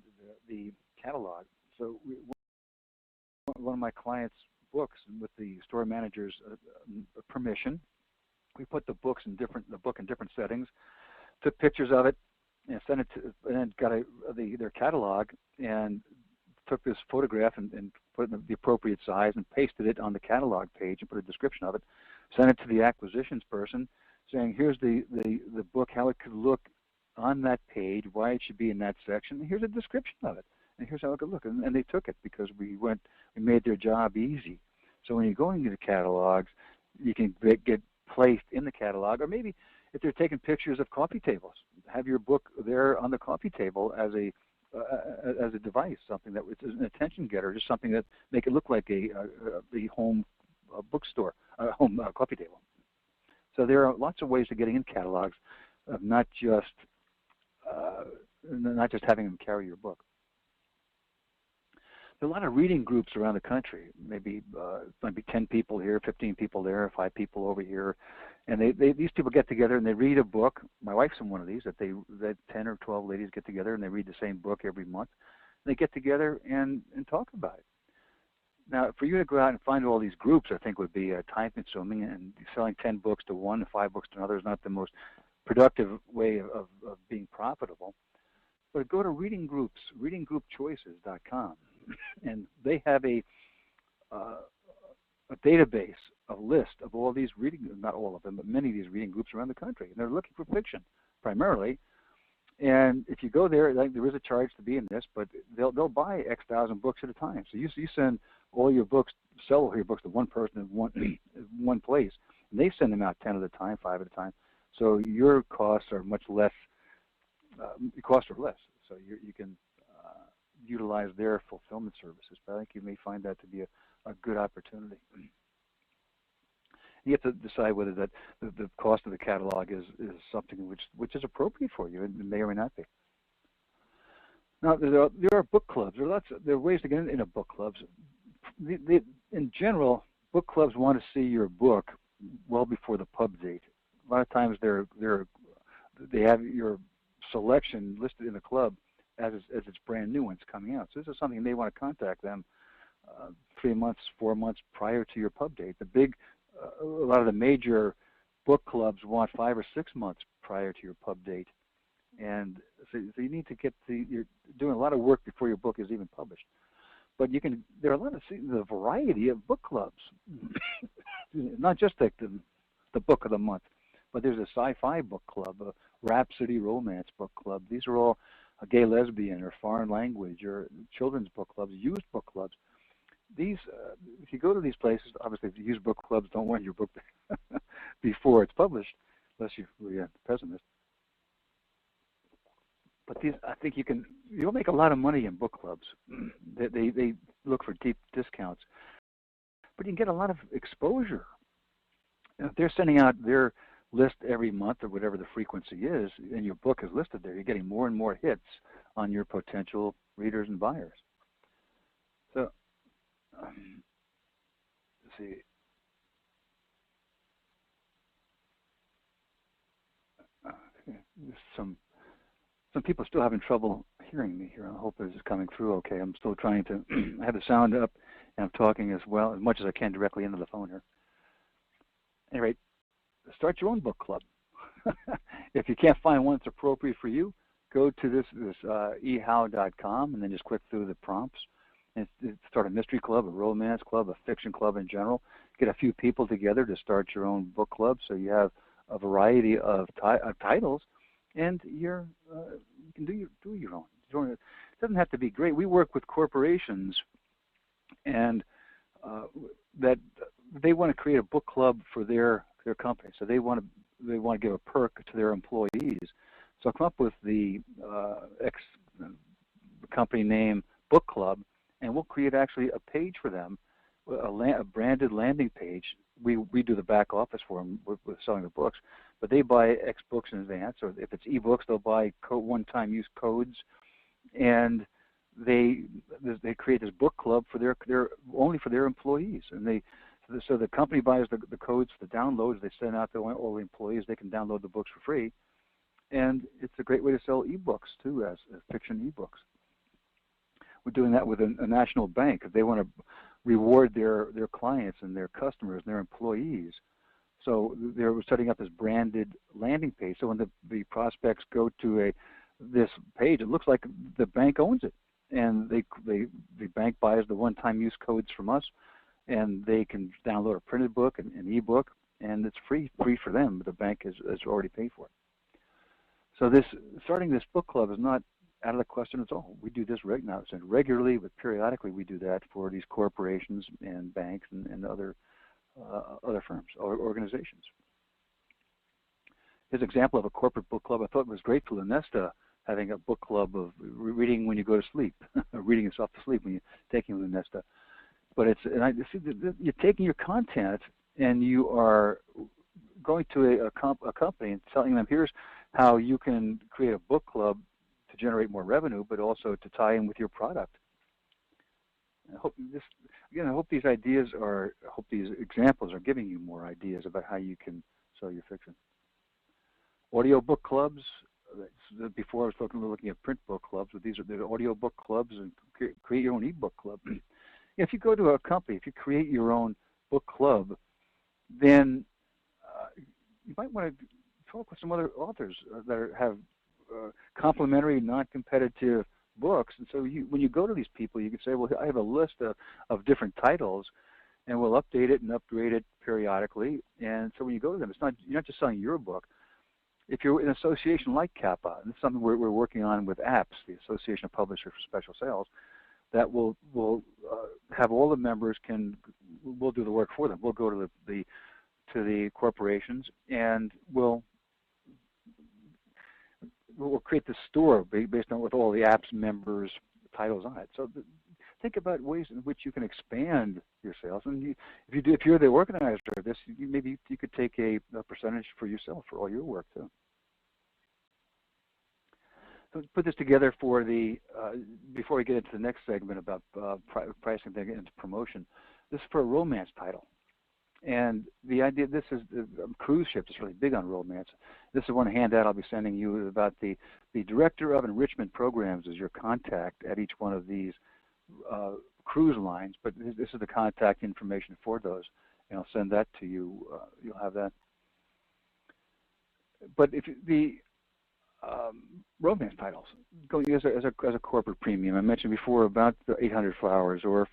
the catalog. So one of my clients' books, with the store manager's permission, we put the book in different settings, took pictures of it, and sent it to, and then got their catalog and took this photograph and put it in the appropriate size and pasted it on the catalog page and put a description of it, sent it to the acquisitions person saying, here's the book, how it could look on that page, why it should be in that section, and here's a description of it, and here's how it could look. And they took it because we made their job easy. So when you're going to the catalogs, you can get placed in the catalog, or maybe if they're taking pictures of coffee tables, have your book there on the coffee table as a device, something that is an attention getter, just something that make it look like a home bookstore, home coffee table. So there are lots of ways of getting in catalogs, of not just having them carry your book. There are a lot of reading groups around the country. Maybe 10 people here, 15 people there, 5 people over here, and these people get together and they read a book. My wife's in one of these. That 10 or 12 ladies get together and they read the same book every month. And they get together and talk about it. Now, for you to go out and find all these groups, I think would be time-consuming, and selling 10 books to one and 5 books to another is not the most productive way of being profitable. But go to reading groups, readinggroupchoices.com, and they have a database, a list of all these reading, not all of them, but many of these reading groups around the country. And they're looking for fiction, primarily. And if you go there, there is a charge to be in this, but they'll buy X thousand books at a time. So you send all your books, sell all your books to one person in one place, and they send them out 10 at a time, 5 at a time. So your costs are much less. Costs are less, so you can utilize their fulfillment services. But I think you may find that to be a good opportunity. You have to decide whether that the cost of the catalog is something which is appropriate for you, and may or may not be. Now there are book clubs. There are ways to get into book clubs. In general, book clubs want to see your book well before the pub date. A lot of times they have your selection listed in the club as it's brand new when it's coming out. So this is something they want to contact them 3 months, 4 months prior to your pub date. A lot of the major book clubs want 5 or 6 months prior to your pub date, and so you need to you're doing a lot of work before your book is even published. But there are a lot of the variety of book clubs, not just like the book of the month, but there's a sci-fi book club, a Rhapsody romance book club. These are all gay, lesbian, or foreign language, or children's book clubs, used book clubs. These, if you go to these places, obviously the used book clubs don't want your book before it's published, unless you're really a pessimist. But these, I think you'll make a lot of money in book clubs. They look for deep discounts, but you can get a lot of exposure. If they're sending out their list every month or whatever the frequency is, and your book is listed there, you're getting more and more hits on your potential readers and buyers. So, let's see. Some people are still having trouble hearing me here. I hope this is coming through okay. I'm still trying to I have the sound up, and I'm talking as much as I can directly into the phone here. Anyway, start your own book club. If you can't find one that's appropriate for you, go to this ehow.com and then just click through the prompts and start a mystery club, a romance club, a fiction club in general. Get a few people together to start your own book club, so you have a variety of titles, and you can do your own. It doesn't have to be great. We work with corporations, and that they want to create a book club for their company. So they want to give a perk to their employees. So I'll come up with the company name book club, and we'll create actually a page for them, a branded landing page. We do the back office for them with selling the books, but they buy X books in advance. Or if it's ebooks, they'll buy one-time use codes, and they create this book club for only for their employees, and they So the company buys the codes for the downloads. They send out to all the employees. They can download the books for free. And it's a great way to sell ebooks, too, as fiction ebooks. We're doing that with a national bank. They want to reward their clients and their customers and their employees. So they're setting up this branded landing page. So when the prospects go to this page, it looks like the bank owns it. And the bank buys the one-time use codes from us, and they can download a printed book, an ebook, and it's free for them. The bank has already paid for it. So starting this book club is not out of the question at all. We do this regularly, but periodically we do that for these corporations and banks and other firms or organizations. Here's an example of a corporate book club. I thought it was great for Lunesta, having a book club of reading when you go to sleep, reading yourself to sleep when you're taking Lunesta. But you're taking your content and you are going to a company and telling them, here's how you can create a book club to generate more revenue, but also to tie in with your product. I hope these examples are giving you more ideas about how you can sell your fiction. Audio book clubs. Before I was looking at print book clubs, but these are the audio book clubs, and create your own ebook club. If you go to a company, if you create your own book club, then you might want to talk with some other authors that have complementary, non-competitive books. And so when you go to these people, you can say, well, I have a list of different titles, and we'll update it and upgrade it periodically. And so when you go to them, you're not just selling your book. If you're an association like CAPA, and this is something we're working on with APS, the Association of Publishers for Special Sales, that will have all the members we'll do the work for them. We'll go to the corporations, and we'll create the store based on with all the APS members' titles on it. So think about ways in which you can expand your sales. And if you're the organizer of this, maybe you could take a percentage for yourself for all your work too. So let's put this together for before we get into the next segment about pricing and promotion. This is for a romance title. And the idea, this is cruise ships is really big on romance. This is one handout I'll be sending you about the director of enrichment programs is your contact at each one of these cruise lines, but this is the contact information for those, and I'll send that to you. You'll have that. But if the romance titles going as a corporate premium, I mentioned before about the 800 Flowers, or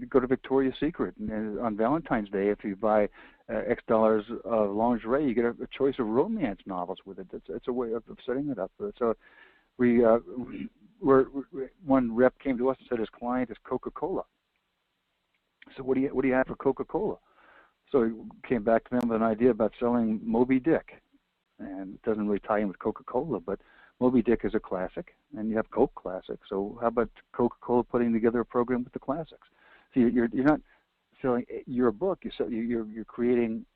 go to Victoria's Secret, and on Valentine's Day, if you buy X dollars of lingerie, you get a choice of romance novels with it. It's a way of setting it up. So one rep came to us and said his client is Coca-Cola. So what do you have for Coca-Cola? So he came back to them with an idea about selling Moby Dick. And it doesn't really tie in with Coca-Cola, but Moby Dick is a classic, and you have Coke classics. So how about Coca-Cola putting together a program with the classics? So you're not selling your book. You're creating.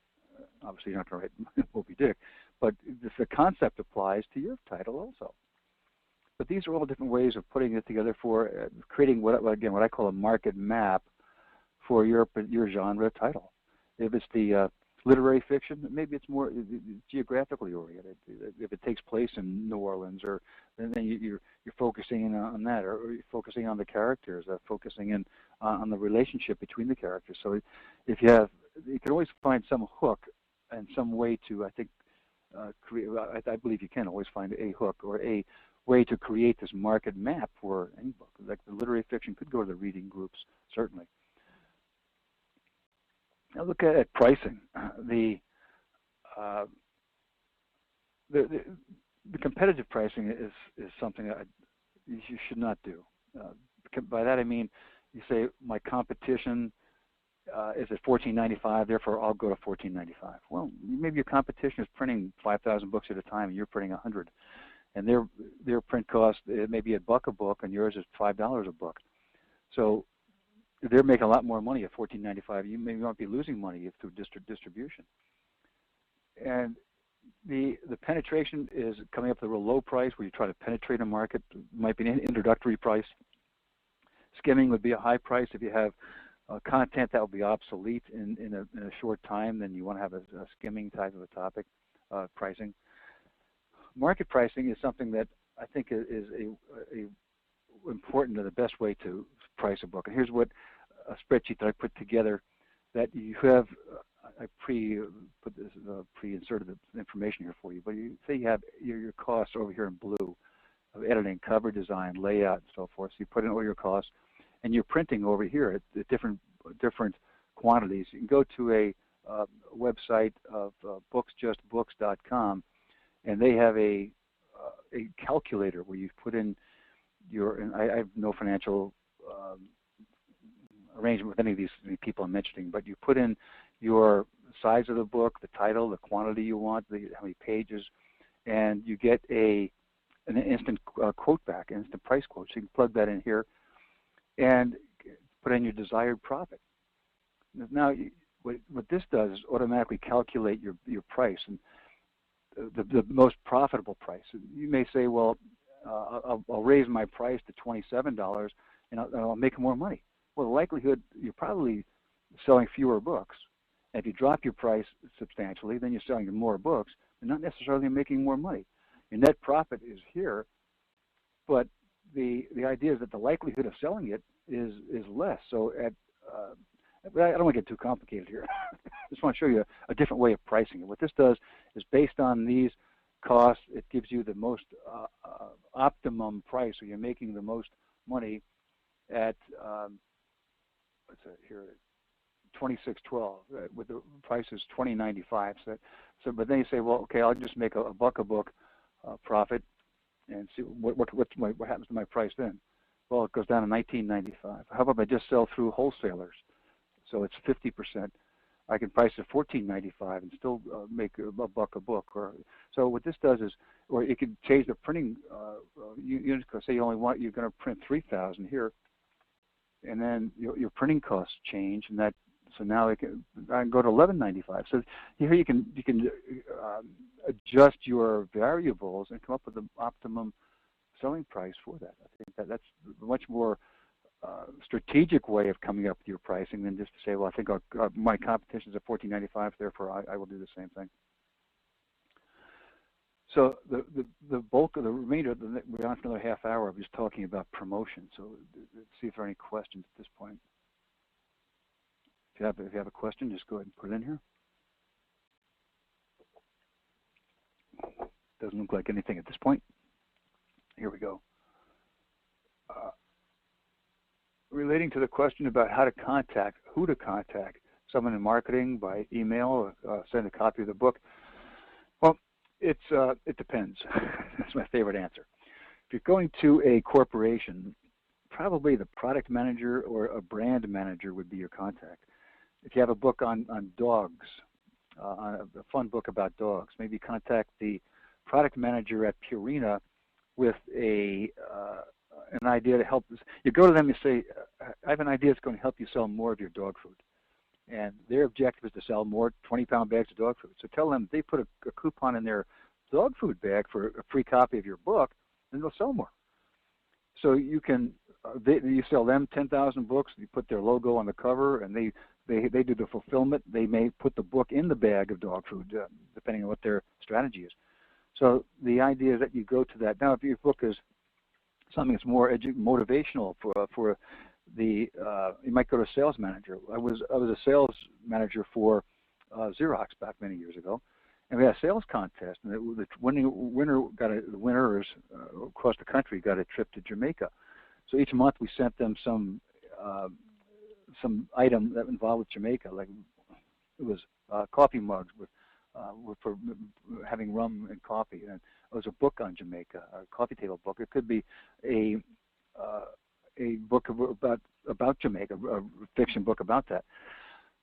Obviously, you're not going to write Moby Dick, but the concept applies to your title also. But these are all different ways of putting it together for creating what I call a market map for your genre title. If it's the literary fiction, maybe it's more geographically oriented. If it takes place in New Orleans, or then you're focusing in on that, or you're focusing on the characters, focusing in on the relationship between the characters. So if you can always find some hook and some way to, I think, create. I believe you can always find a hook or a way to create this market map for any book. Like the literary fiction could go to the reading groups, certainly. Now look at pricing. The competitive pricing is something that you should not do. By that I mean, you say my competition is at $14.95, therefore I'll go to $14.95. Well, maybe your competition is printing 5,000 books at a time, and you're printing 100, and their print cost may be $1 a book, and yours is $5 a book. So they're making a lot more money at $14.95. You may not be losing money through distribution. And the penetration is coming up with a real low price where you try to penetrate a market. It might be an introductory price. Skimming would be a high price if you have content that will be obsolete in a short time, then you want to have a skimming type of a topic. Pricing. Market pricing is something that I think is a important and the best way to price a book. And here's what a spreadsheet that I put together that you have. I pre-inserted the information here for you, but you say you have your costs over here in blue of editing, cover design, layout, and so forth. So you put in all your costs, and you're printing over here at different quantities. You can go to a website of booksjustbooks.com, and they have a calculator where you put in your. And I have no financial arrangement with any of these people I'm mentioning, but you put in your size of the book, the title, the quantity you want, how many pages, and you get an instant quote back, an instant price quote. So you can plug that in here and put in your desired profit. Now, what this does is automatically calculate your price and the most profitable price. You may say, well, I'll raise my price to $27 and I'll make more money. Well, the likelihood you're probably selling fewer books. And if you drop your price substantially, then you're selling more books and not necessarily making more money. Your net profit is here, but the idea is that the likelihood of selling it is less. So I don't want to get too complicated here. I just want to show you a different way of pricing it. What this does is based on these costs, it gives you the most optimum price, so you're making the most money at what's that here? $26.12 with the price is $20.95. But then you say, well, okay, I'll just make a buck a book profit and see what happens to my price then. Well, it goes down to $19.95. How about I just sell through wholesalers? So it's 50%. I can price it $14.95 and still make a buck a book. So what this does is, or it could change the printing units. Say you're going to print 3,000 here, and then your printing costs change, and that. So now I can go to $11.95. So here you can adjust your variables and come up with the optimum selling price for that. I think that's a much more strategic way of coming up with your pricing than just to say, well, I think my competition is at $14.95, therefore I will do the same thing. So the bulk of the remainder, we're on for another half hour of just talking about promotion. So let's see if there are any questions at this point. If you have a question, just go ahead and put it in here. Doesn't look like anything at this point. Here we go. Relating to the question about who to contact, someone in marketing by email, or send a copy of the book. Well, it depends. That's my favorite answer. If you're going to a corporation, probably the product manager or a brand manager would be your contact. If you have a book on dogs, a fun book about dogs, maybe contact the product manager at Purina with an idea to help. You go to them and say, I have an idea that's going to help you sell more of your dog food. And their objective is to sell more 20-pound bags of dog food. So tell them they put a coupon in their dog food bag for a free copy of your book, and they'll sell more. So you can, you sell them 10,000 books, you put their logo on the cover, and they do the fulfillment. They may put the book in the bag of dog food, depending on what their strategy is. So the idea is that you go to that. Now, if your book is something that's more motivational for the, you might go to a sales manager. I was a sales manager for Xerox back many years ago, and we had a sales contest, and the winners across the country got a trip to Jamaica. So each month we sent them some item that involved with Jamaica, like it was coffee mugs for having rum and coffee, and it was a book on Jamaica, a coffee table book. It could be a book about Jamaica, a fiction book about that.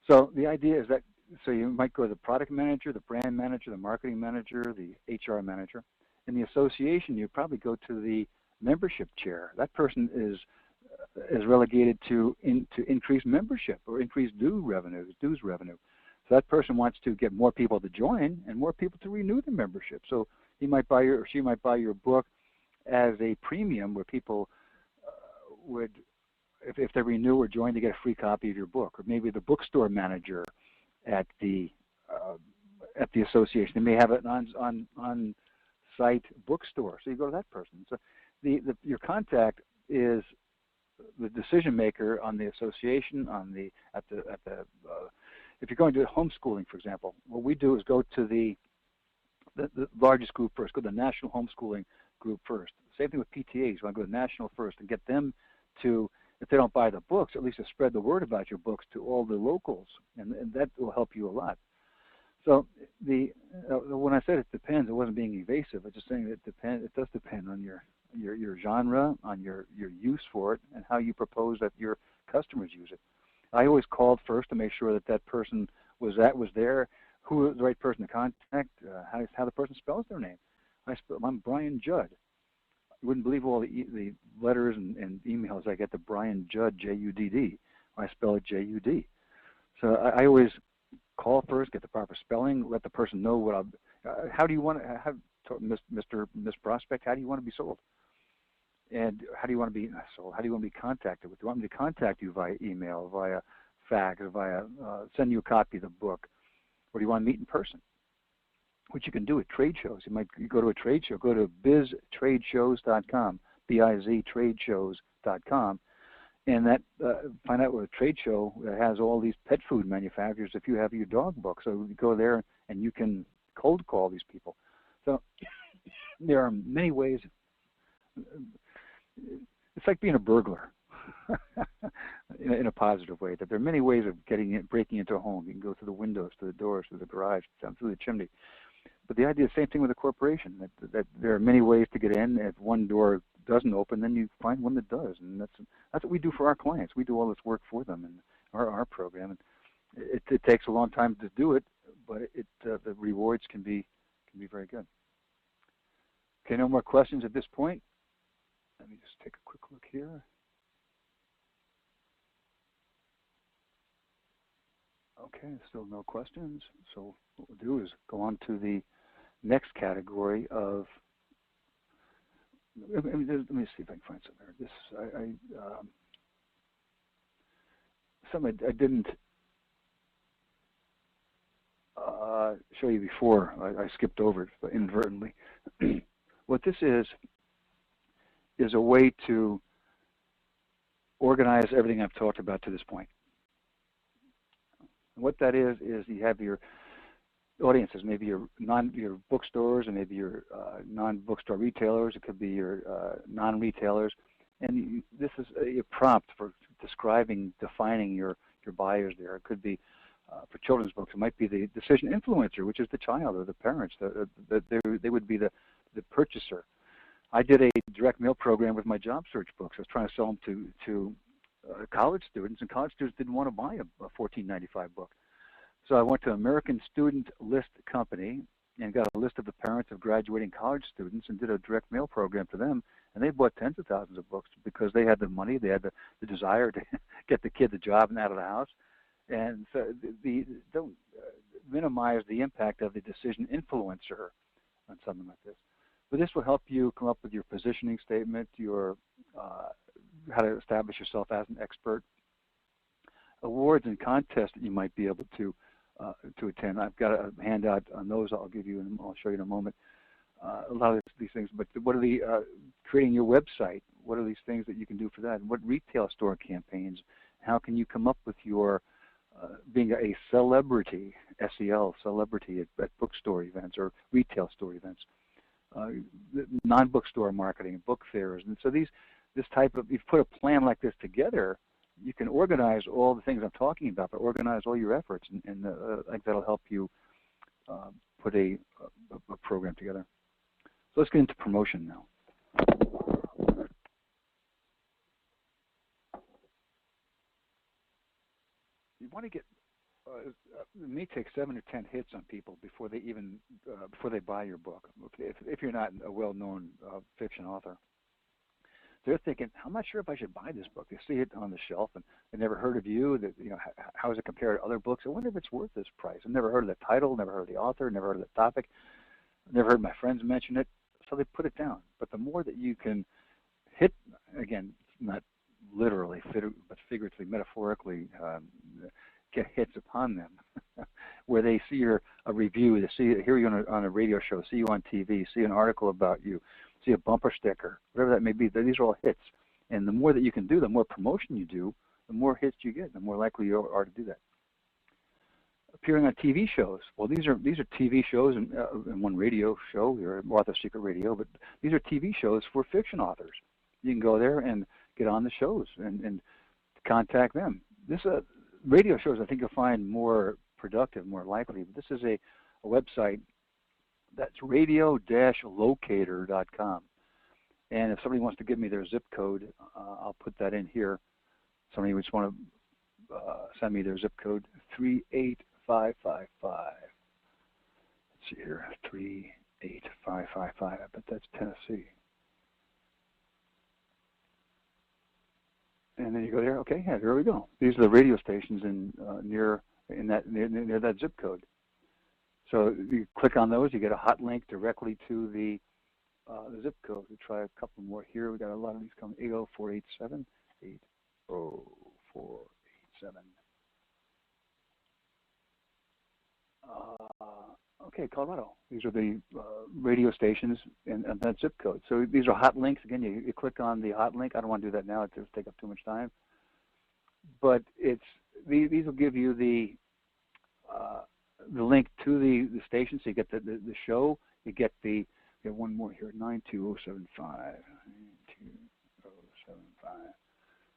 So the idea is that, so you might go to the product manager, the brand manager, the marketing manager, the HR manager. In the association, you probably go to the membership chair. That person is relegated to increase membership or increase dues revenue. So that person wants to get more people to join and more people to renew the membership. So he might buy or she might buy your book as a premium, where people would, if they renew or join, they get a free copy of your book. Or maybe the bookstore manager at the association, they may have an on-site bookstore, so you go to that person. So your contact is the decision maker on the association, if you're going to homeschooling, for example, what we do is go to the largest group first, go to the national homeschooling group first. Same thing with PTAs. You want to go to national first and get them to, if they don't buy the books, at least to spread the word about your books to all the locals, and that will help you a lot. So when I said it depends, it wasn't being evasive. It's just saying that it does depend on your genre, on your use for it, and how you propose that your customers use it. I always called first to make sure that person was there, who was the right person to contact, how the person spells their name. I'm Brian Judd. You wouldn't believe all the letters and emails I get to Brian Judd, J-U-D-D. I spell it J-U-D. So I always call first, get the proper spelling, let the person know what how do you want to have, Miss Prospect, how do you want to be sold? And how do you want to be sold? How do you want to be contacted? Do you want me to contact you via email, via fax, or via send you a copy of the book? Or do you want to meet in person? Which you can do at trade shows. You go to a trade show, go to biztradeshows.com, B-I-Z tradeshows.com, and find out what a trade show that has all these pet food manufacturers if you have your dog book. So you go there and you can cold call these people. So there are many ways. It's like being a burglar in a positive way, that there are many ways of breaking into a home. You can go through the windows, through the doors, through the garage, down through the chimney. But the idea is the same thing with a corporation, that there are many ways to get in. If one door doesn't open, then you find one that does. And that's what we do for our clients. We do all this work for them in our program. And it takes a long time to do it, but the rewards can be very good. Okay, no more questions at this point. Let me just take a quick look here. Okay, still no questions. So what we'll do is go on to the next category of. Let me see if I can find something there. Something I didn't show you before. I skipped over it inadvertently. What this is a way to organize everything I've talked about to this point. And what that is you have your audiences, maybe your bookstores, and maybe your non-bookstore retailers. It could be your non-retailers, and this is a prompt for defining your buyers there. It could be for children's books. It might be the decision influencer, which is the child or the parents. They would be the purchaser. I did a direct mail program with my job search books. I was trying to sell them to college students, and college students didn't want to buy a $14.95 book. So I went to American Student List Company and got a list of the parents of graduating college students and did a direct mail program to them, and they bought tens of thousands of books because they had the money, they had the desire to get the kid the job and out of the house. And so don't minimize the impact of the decision influencer on something like this. But this will help you come up with your positioning statement, your how to establish yourself as an expert, awards and contests that you might be able to attend. I've got a handout on those. I'll give you, and I'll show you in a moment. A lot of these things. But what are the creating your website? What are these things that you can do for that? And what retail store campaigns? How can you come up with your being a celebrity, SEL celebrity at bookstore events or retail store events? Non-bookstore marketing, book fairs, and so this type of, you've put a plan like this together, you can organize all the things I'm talking about, but organize all your efforts, and I think that'll help you put a program together. So let's get into promotion now. You want to get it may take 7 or 10 hits on people before they buy your book. Okay, if you're not a well-known fiction author, they're thinking, I'm not sure if I should buy this book. They see it on the shelf and they never heard of you. That, how does it compare to other books? I wonder if it's worth this price. I've never heard of the title, never heard of the author, never heard of the topic, never heard my friends mention it. So they put it down. But the more that you can hit, again, not literally, but figuratively, metaphorically, get hits upon them, where they see a review, they hear you on a radio show, see you on TV, see an article about you, see a bumper sticker, whatever that may be. These are all hits. And the more that you can do, the more promotion you do, the more hits you get, the more likely you are to do that. Appearing on TV shows. Well, these are TV shows and one radio show, your Author Secret Radio, but these are TV shows for fiction authors. You can go there and get on the shows and contact them. This radio shows, I think you'll find more productive, more likely. But this is a website that's radio-locator.com. And if somebody wants to give me their zip code, I'll put that in here. Somebody just want to send me their zip code, 38555. Let's see here, 38555. I bet that's Tennessee. And then you go there. Okay, yeah, there we go. These are the radio stations near that zip code. So you click on those, you get a hot link directly to the zip code. We try a couple more here. We got a lot of these coming. 80487. 80487. Okay, Colorado. These are the radio stations and that zip code. So these are hot links. Again, you click on the hot link. I don't want to do that now. It just take up too much time. But these will give you the link to the station. So you get the show. You get one more here, 92075. 92075.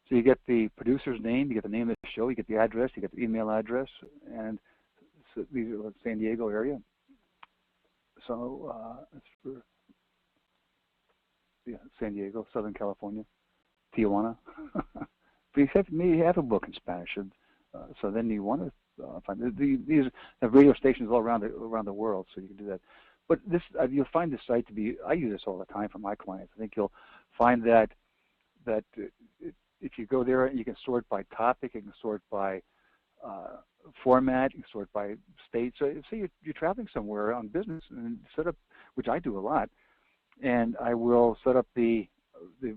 So you get the producer's name, you get the name of the show, you get the address, you get the email address, and so these are the San Diego area. So that's for San Diego, Southern California, Tijuana. But you have a book in Spanish, so then you want to find these have radio stations all around the world, so you can do that. But this you'll find this site to be. I use this all the time for my clients. I think you'll find that if you go there, you can sort by topic, you can sort by format, you can sort by state. So say you're traveling somewhere on business and set up, which I do a lot, and I will set up the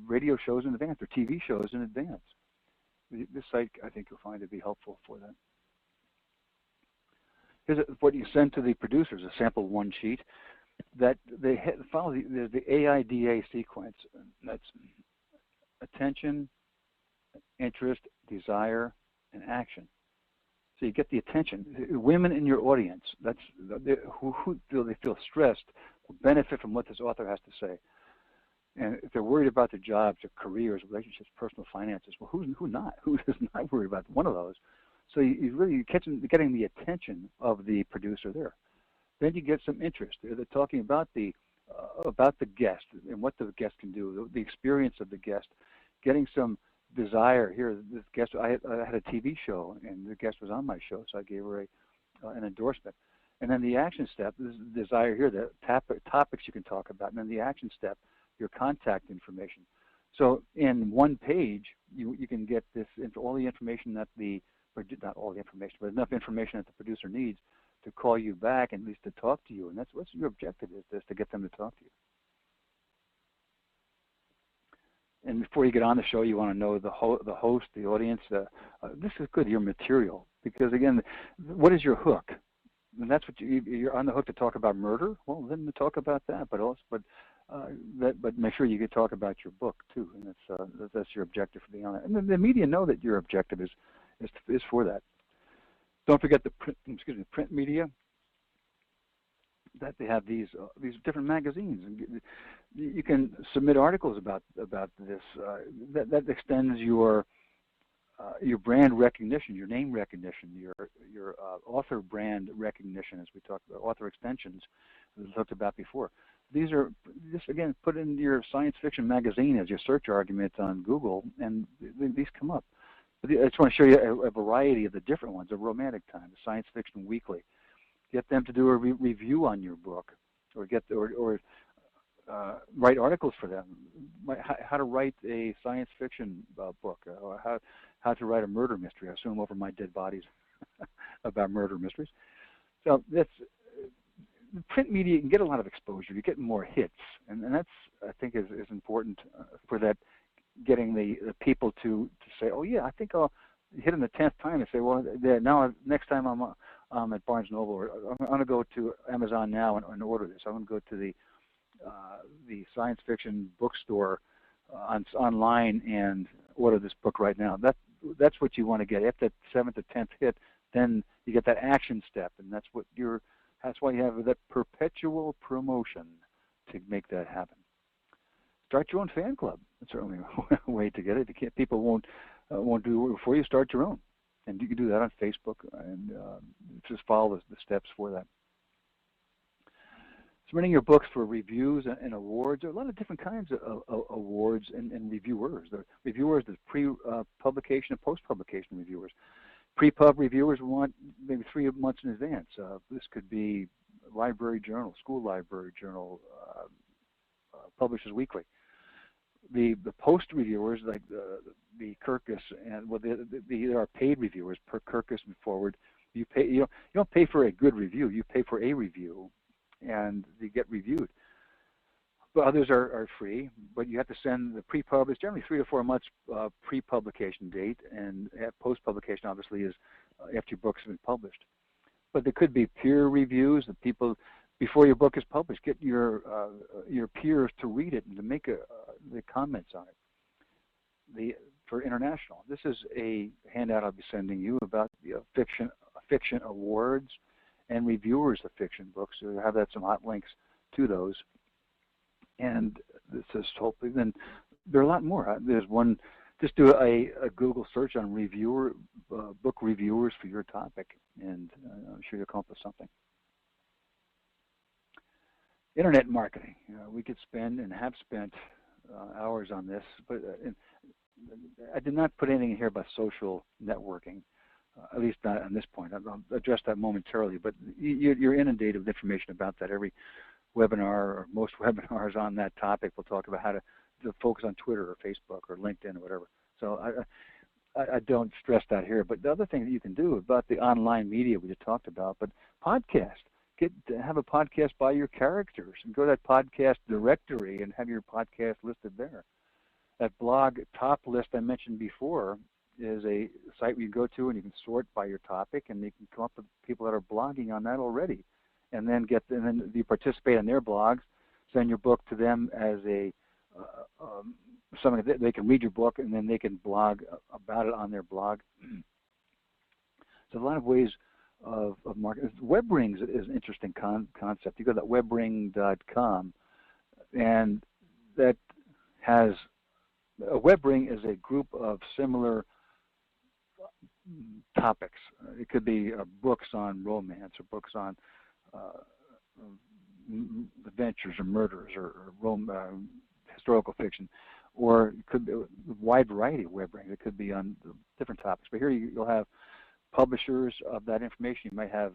radio shows in advance or TV shows in advance. This site, I think you'll find to be helpful for that. Here's what you send to the producers, a sample one sheet that they follow the AIDA sequence. That's attention, interest, desire, and action. So you get the attention. Women in your audience, who they feel stressed, will benefit from what this author has to say. And if they're worried about their jobs, their careers, relationships, personal finances, well, who's not? Who is not worried about one of those? So you're getting the attention of the producer there. Then you get some interest. They're talking about the guest and what the guest can do, the experience of the guest, getting some desire. Here, this guest, I had a TV show, and the guest was on my show, so I gave her an endorsement. And then the action step, this is the desire here, the topics you can talk about, and then the action step, your contact information. So in one page, you can get all the information that not all the information, but enough information that the producer needs to call you back and at least to talk to you. And that's what your objective is to get them to talk to you. And before you get on the show, you want to know the host, the audience. This is good, your material, because again, what is your hook? And that's what you're on the hook to talk about murder. Well, then talk about that, but make sure you can talk about your book too, and that's your objective for being on it. And the media know that your objective is for that. Don't forget the print media. That they have these different magazines, and you can submit articles about this. That extends your brand recognition, your name recognition, your author brand recognition, as we talked about, author extensions, as we talked about before. These are just again put in your science fiction magazine as your search argument on Google, and these come up. But I just want to show you a variety of the different ones. A Romantic Time, a Science Fiction Weekly. Get them to do a review on your book, or write articles for them. How to write a science fiction book, or how to write a murder mystery. I assume over my dead bodies about murder mysteries. So that's print media. You can get a lot of exposure. You get more hits, and that's I think is important for that getting the people to say, oh yeah, I think I'll hit them the 10th time and say, well, now next time I'm at Barnes Noble, or I'm going to go to Amazon now and order this. I'm going to go to the science fiction bookstore online and order this book right now. That's what you want to get. After that 7th or 10th hit, then you get that action step, and that's why you have that perpetual promotion to make that happen. Start your own fan club. That's certainly a way to get it. People won't do it for you. Start your own, and you can do that on Facebook, and just follow the steps for that. Submitting your books for reviews and awards. There are a lot of different kinds of awards and reviewers. The reviewers, there's pre-publication and post-publication reviewers. Pre-pub reviewers want maybe 3 months in advance. This could be library journal, school library journal, Publishers Weekly. The post reviewers, like the Kirkus, and well, there are paid reviewers per Kirkus and Forward. You don't pay for a good review. You pay for a review, and they get reviewed. But others are free, but you have to send the pre-pub. It's generally 3 to 4 months pre-publication date, and post-publication obviously is after your book's been published. But there could be peer reviews. The people before your book is published, get your peers to read it and to make the comments on it. For international, this is a handout I'll be sending you about the fiction awards and reviewers of fiction books. So you have some hot links to those. And this is hopefully, then there are a lot more. There's one, just do a Google search on book reviewers for your topic, and I'm sure you'll come up with something. Internet marketing. We could spend and have spent hours on this, but I did not put anything in here about social networking, at least not on this point. I'll address that momentarily, but you're inundated with information about that. Every webinar, or most webinars on that topic, will talk about how to focus on Twitter or Facebook or LinkedIn or whatever. So I don't stress that here. But the other thing that you can do about the online media we just talked about, but podcast. Have a podcast by your characters, and go to that podcast directory and have your podcast listed there. That blog top list I mentioned before is a site where you go to and you can sort by your topic, and you can come up with people that are blogging on that already, and then you participate in their blogs, send your book to them as something that they can read your book, and then they can blog about it on their blog. So a lot of ways of marketing. WebRings is an interesting concept. You go to webring.com, and that has a WebRing is a group of similar topics. It could be books on romance, or books on adventures or murders, or historical fiction, or it could be a wide variety of WebRings. It could be on different topics. But here you'll have publishers of that information. You might have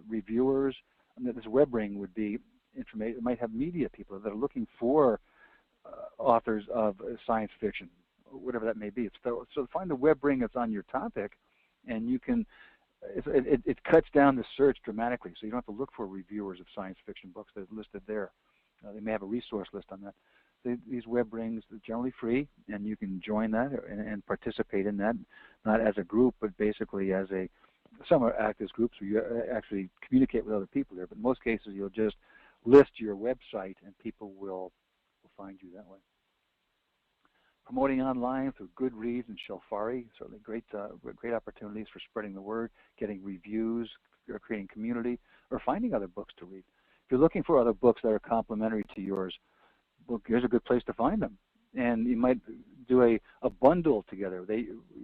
reviewers. And this WebRing would be information. It might have media people that are looking for authors of science fiction, whatever that may be. So find the WebRing that's on your topic, and you can. It cuts down the search dramatically, so you don't have to look for reviewers of science fiction books that are listed there. They may have a resource list on that. These WebRings are generally free, and you can join that and participate in that, not as a group, but basically as some are act as groups where you actually communicate with other people there. But in most cases, you'll just list your website, and people will find you that way. Promoting online through Goodreads and Shelfari, certainly great opportunities for spreading the word, getting reviews, or creating community, or finding other books to read. If you're looking for other books that are complementary to yours, well, here's a good place to find them. And you might do a bundle together.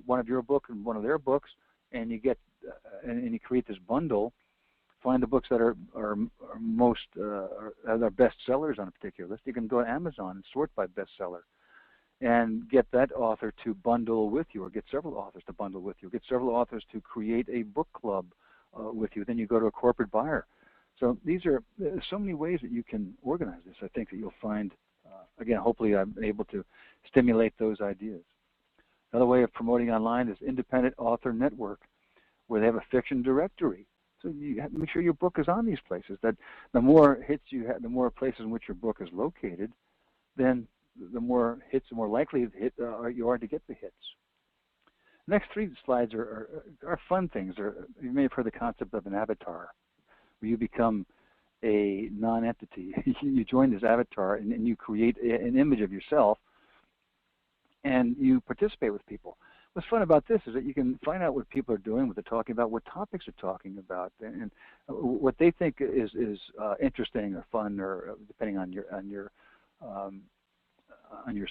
One of your book and one of their books, and you get and you create this bundle. Find the books that are most are best sellers on a particular list. You can go to Amazon and sort by bestseller, and get that author to bundle with you, or get several authors to bundle with you. Get several authors to create a book club with you. Then you go to a corporate buyer. So these are so many ways that you can organize this. I think that you'll find. Again, hopefully I'm able to stimulate those ideas. Another way of promoting online is Independent Author Network, where they have a fiction directory. So you have to make sure your book is on these places. That the more hits you have, the more places in which your book is located, then the more hits, the more likely you are to get the hits. The next 3 slides are fun things. You may have heard the concept of an avatar, where you become a non-entity. You join this avatar and you create an image of yourself, and you participate with people. What's fun about this is that you can find out what people are doing, what they're talking about, what topics they're talking about, and what they think is interesting or fun, or depending on your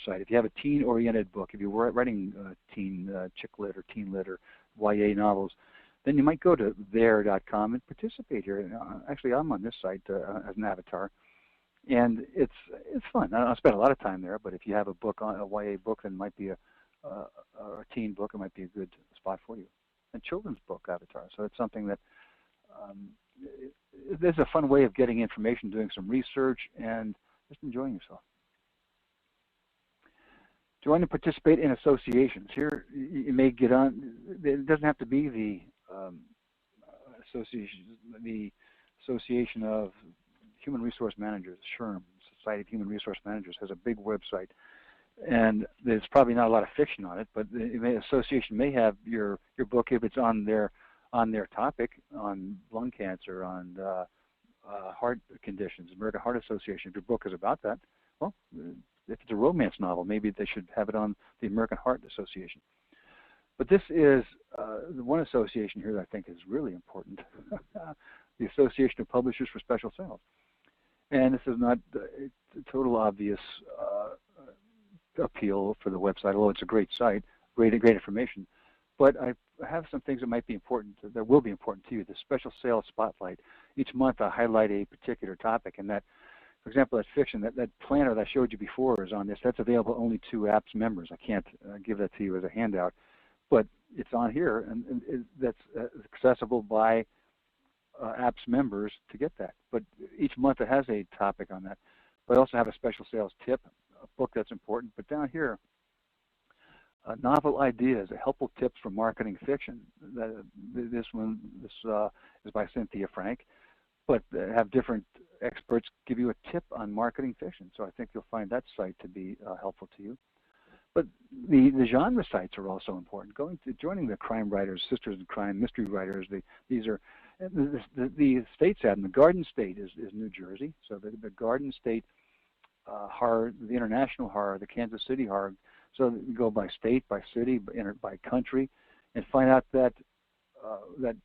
site. If you have a teen-oriented book, if you're writing teen chick lit or teen lit or YA novels, then you might go to there.com and participate here. Actually, I'm on this site as an avatar, and it's fun. I don't spend a lot of time there, but if you have a book, a YA book, then it might be a teen book, it might be a good spot for you. And children's book avatar. So it's something that there's a fun way of getting information, doing some research, and just enjoying yourself. Join and participate in associations. Here you may get on. It doesn't have to be the Association of Human Resource Managers, SHRM, Society of Human Resource Managers, has a big website, and there's probably not a lot of fiction on it, but the association may have your book if it's on their topic, on lung cancer, on heart conditions, American Heart Association. If your book is about that, well, if it's a romance novel, maybe they should have it on the American Heart Association. But this is the one association here that I think is really important, the Association of Publishers for Special Sales. And this is not a total obvious appeal for the website, although it's a great site, great information. But I have some things that might be important, that will be important to you. The Special Sales Spotlight. Each month I highlight a particular topic, and that, for example, that fiction, that planner that I showed you before is on this. That's available only to APPS members. I can't give that to you as a handout, but it's on here, and that's accessible by APPS members to get that. But each month it has a topic on that. But I also have a special sales tip, a book that's important. But down here, novel ideas, helpful tips for marketing fiction. This is by Cynthia Frank, but have different experts give you a tip on marketing fiction. So I think you'll find that site to be helpful to you. But the genre sites are also important. Joining the crime writers, Sisters in Crime, mystery writers. These are the states have them. The Garden State is New Jersey. So the Garden State horror, the international horror, the Kansas City horror. So you go by state, by city, by country, and find out that that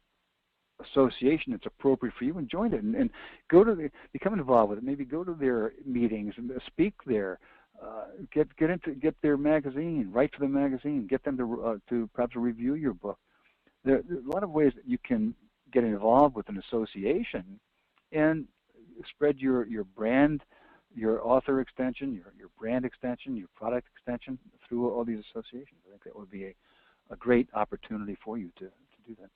association that's appropriate for you, and join it, and go to become involved with it. Maybe go to their meetings and speak there. Get their magazine, write for the magazine, get them to perhaps review your book. There are a lot of ways that you can get involved with an association and spread your brand, your author extension, your brand extension, your product extension through all these associations. I think that would be a great opportunity for you to do that.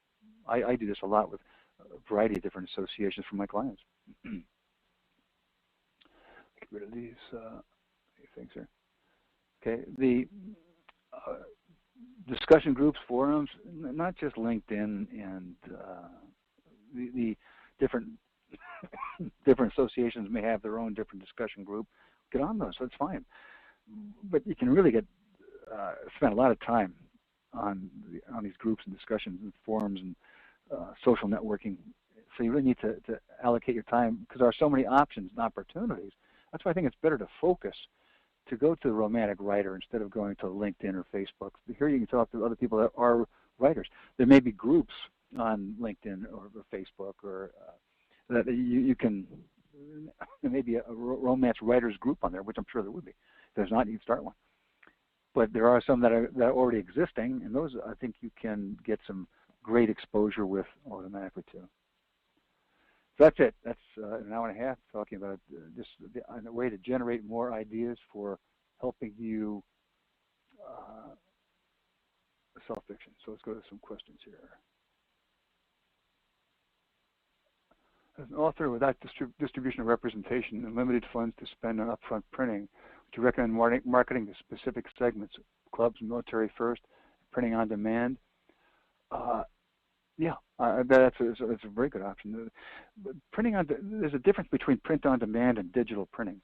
I do this a lot with a variety of different associations for my clients. Get rid of these things here. Okay, the discussion groups, forums, not just LinkedIn and the different different associations may have their own different discussion group. Get on those, that's fine. But you can really spend a lot of time on these groups and discussions and forums and social networking. So you really need to allocate your time, because there are so many options and opportunities. That's why I think it's better to focus, to go to the romantic writer instead of going to LinkedIn or Facebook. Here you can talk to other people that are writers. There may be groups on LinkedIn or Facebook, or that you can, there may be a romance writers group on there, which I'm sure there would be. If there's not, you can start one. But there are some that are already existing, and those I think you can get some great exposure with automatically too. So that's it. That's an hour and a half talking about just a way to generate more ideas for helping you sell fiction. So let's go to some questions here. As an author without distribution or representation and limited funds to spend on upfront printing, would you recommend marketing to specific segments, clubs, military first, printing on demand? Yeah, that's a very good option. There's a difference between print on demand and digital printing.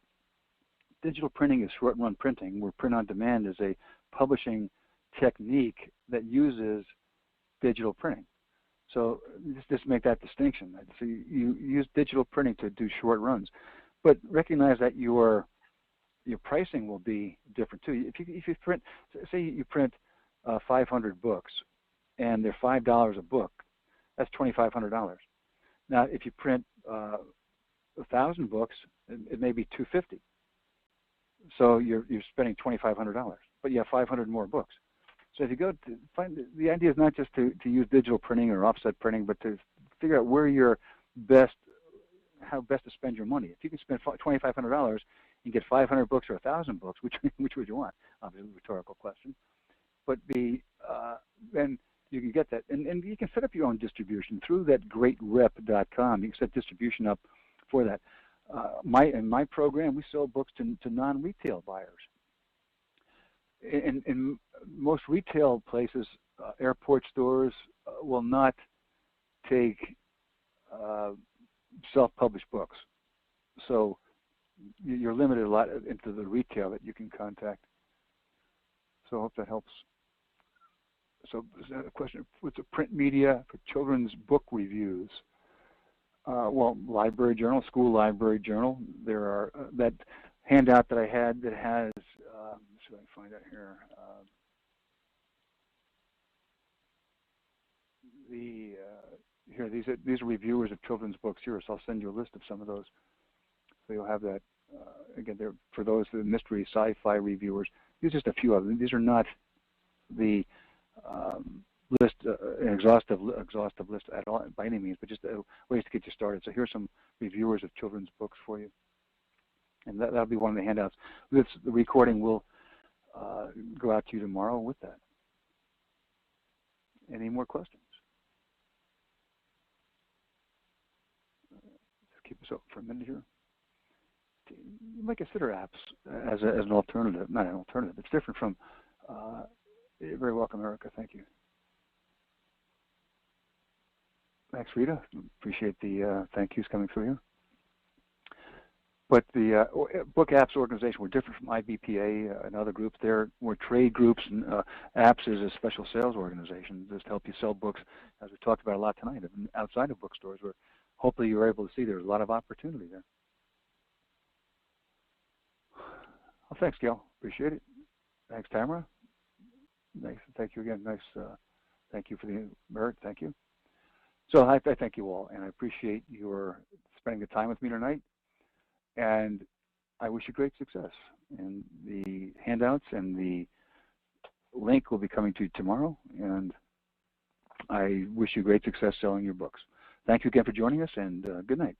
digital printing is short-run printing, where print on demand is a publishing technique that uses digital printing. So just make that distinction. So you use digital printing to do short runs, but recognize that your pricing will be different too. If you print, say you print 500 books, and they're $5 a book, that's $2,500. Now, if you print 1,000 books, it may be $250. So you're spending $2,500, but you have 500 more books. So if you go to find, the idea is not just to use digital printing or offset printing, but to figure out where you're how best to spend your money. If you can spend $2,500 and get 500 books or 1,000 books, which would you want? Obviously, a rhetorical question. But then you can get that, and you can set up your own distribution through that greatrep.com. You can set distribution up for that. In my program, we sell books to non-retail buyers. In most retail places, airport stores will not take self-published books. So you're limited a lot into the retail that you can contact. So I hope that helps. So a question, what's a print media for children's book reviews? Well, library journal, school library journal. There are that handout that I had that has, should I find it here? Here, these are reviewers of children's books here, so I'll send you a list of some of those. So you'll have that. Again, they're for those mystery sci-fi reviewers. These are just a few of them. These are not the list, an exhaustive list at all by any means, but just ways to get you started. So here's some reviewers of children's books for you, and that'll be one of the handouts. The recording will go out to you tomorrow with that. Any more questions? Just keep this open for a minute here. You might consider apps as an alternative, not an alternative. It's different from. You're very welcome, Erica. Thank you. Thanks, Rita. Appreciate the thank yous coming through here. But the Book Apps organization, we're different from IBPA and other groups. We're trade groups, and Apps is a special sales organization just to help you sell books, as we talked about a lot tonight, outside of bookstores, where hopefully you're able to see there's a lot of opportunity there. Well, thanks, Gail. Appreciate it. Thanks, Tamara. Nice. Thank you again. Nice. Thank you for the merit. Thank you. So I thank you all, and I appreciate your spending the time with me tonight. And I wish you great success. And the handouts and the link will be coming to you tomorrow. And I wish you great success selling your books. Thank you again for joining us, and good night.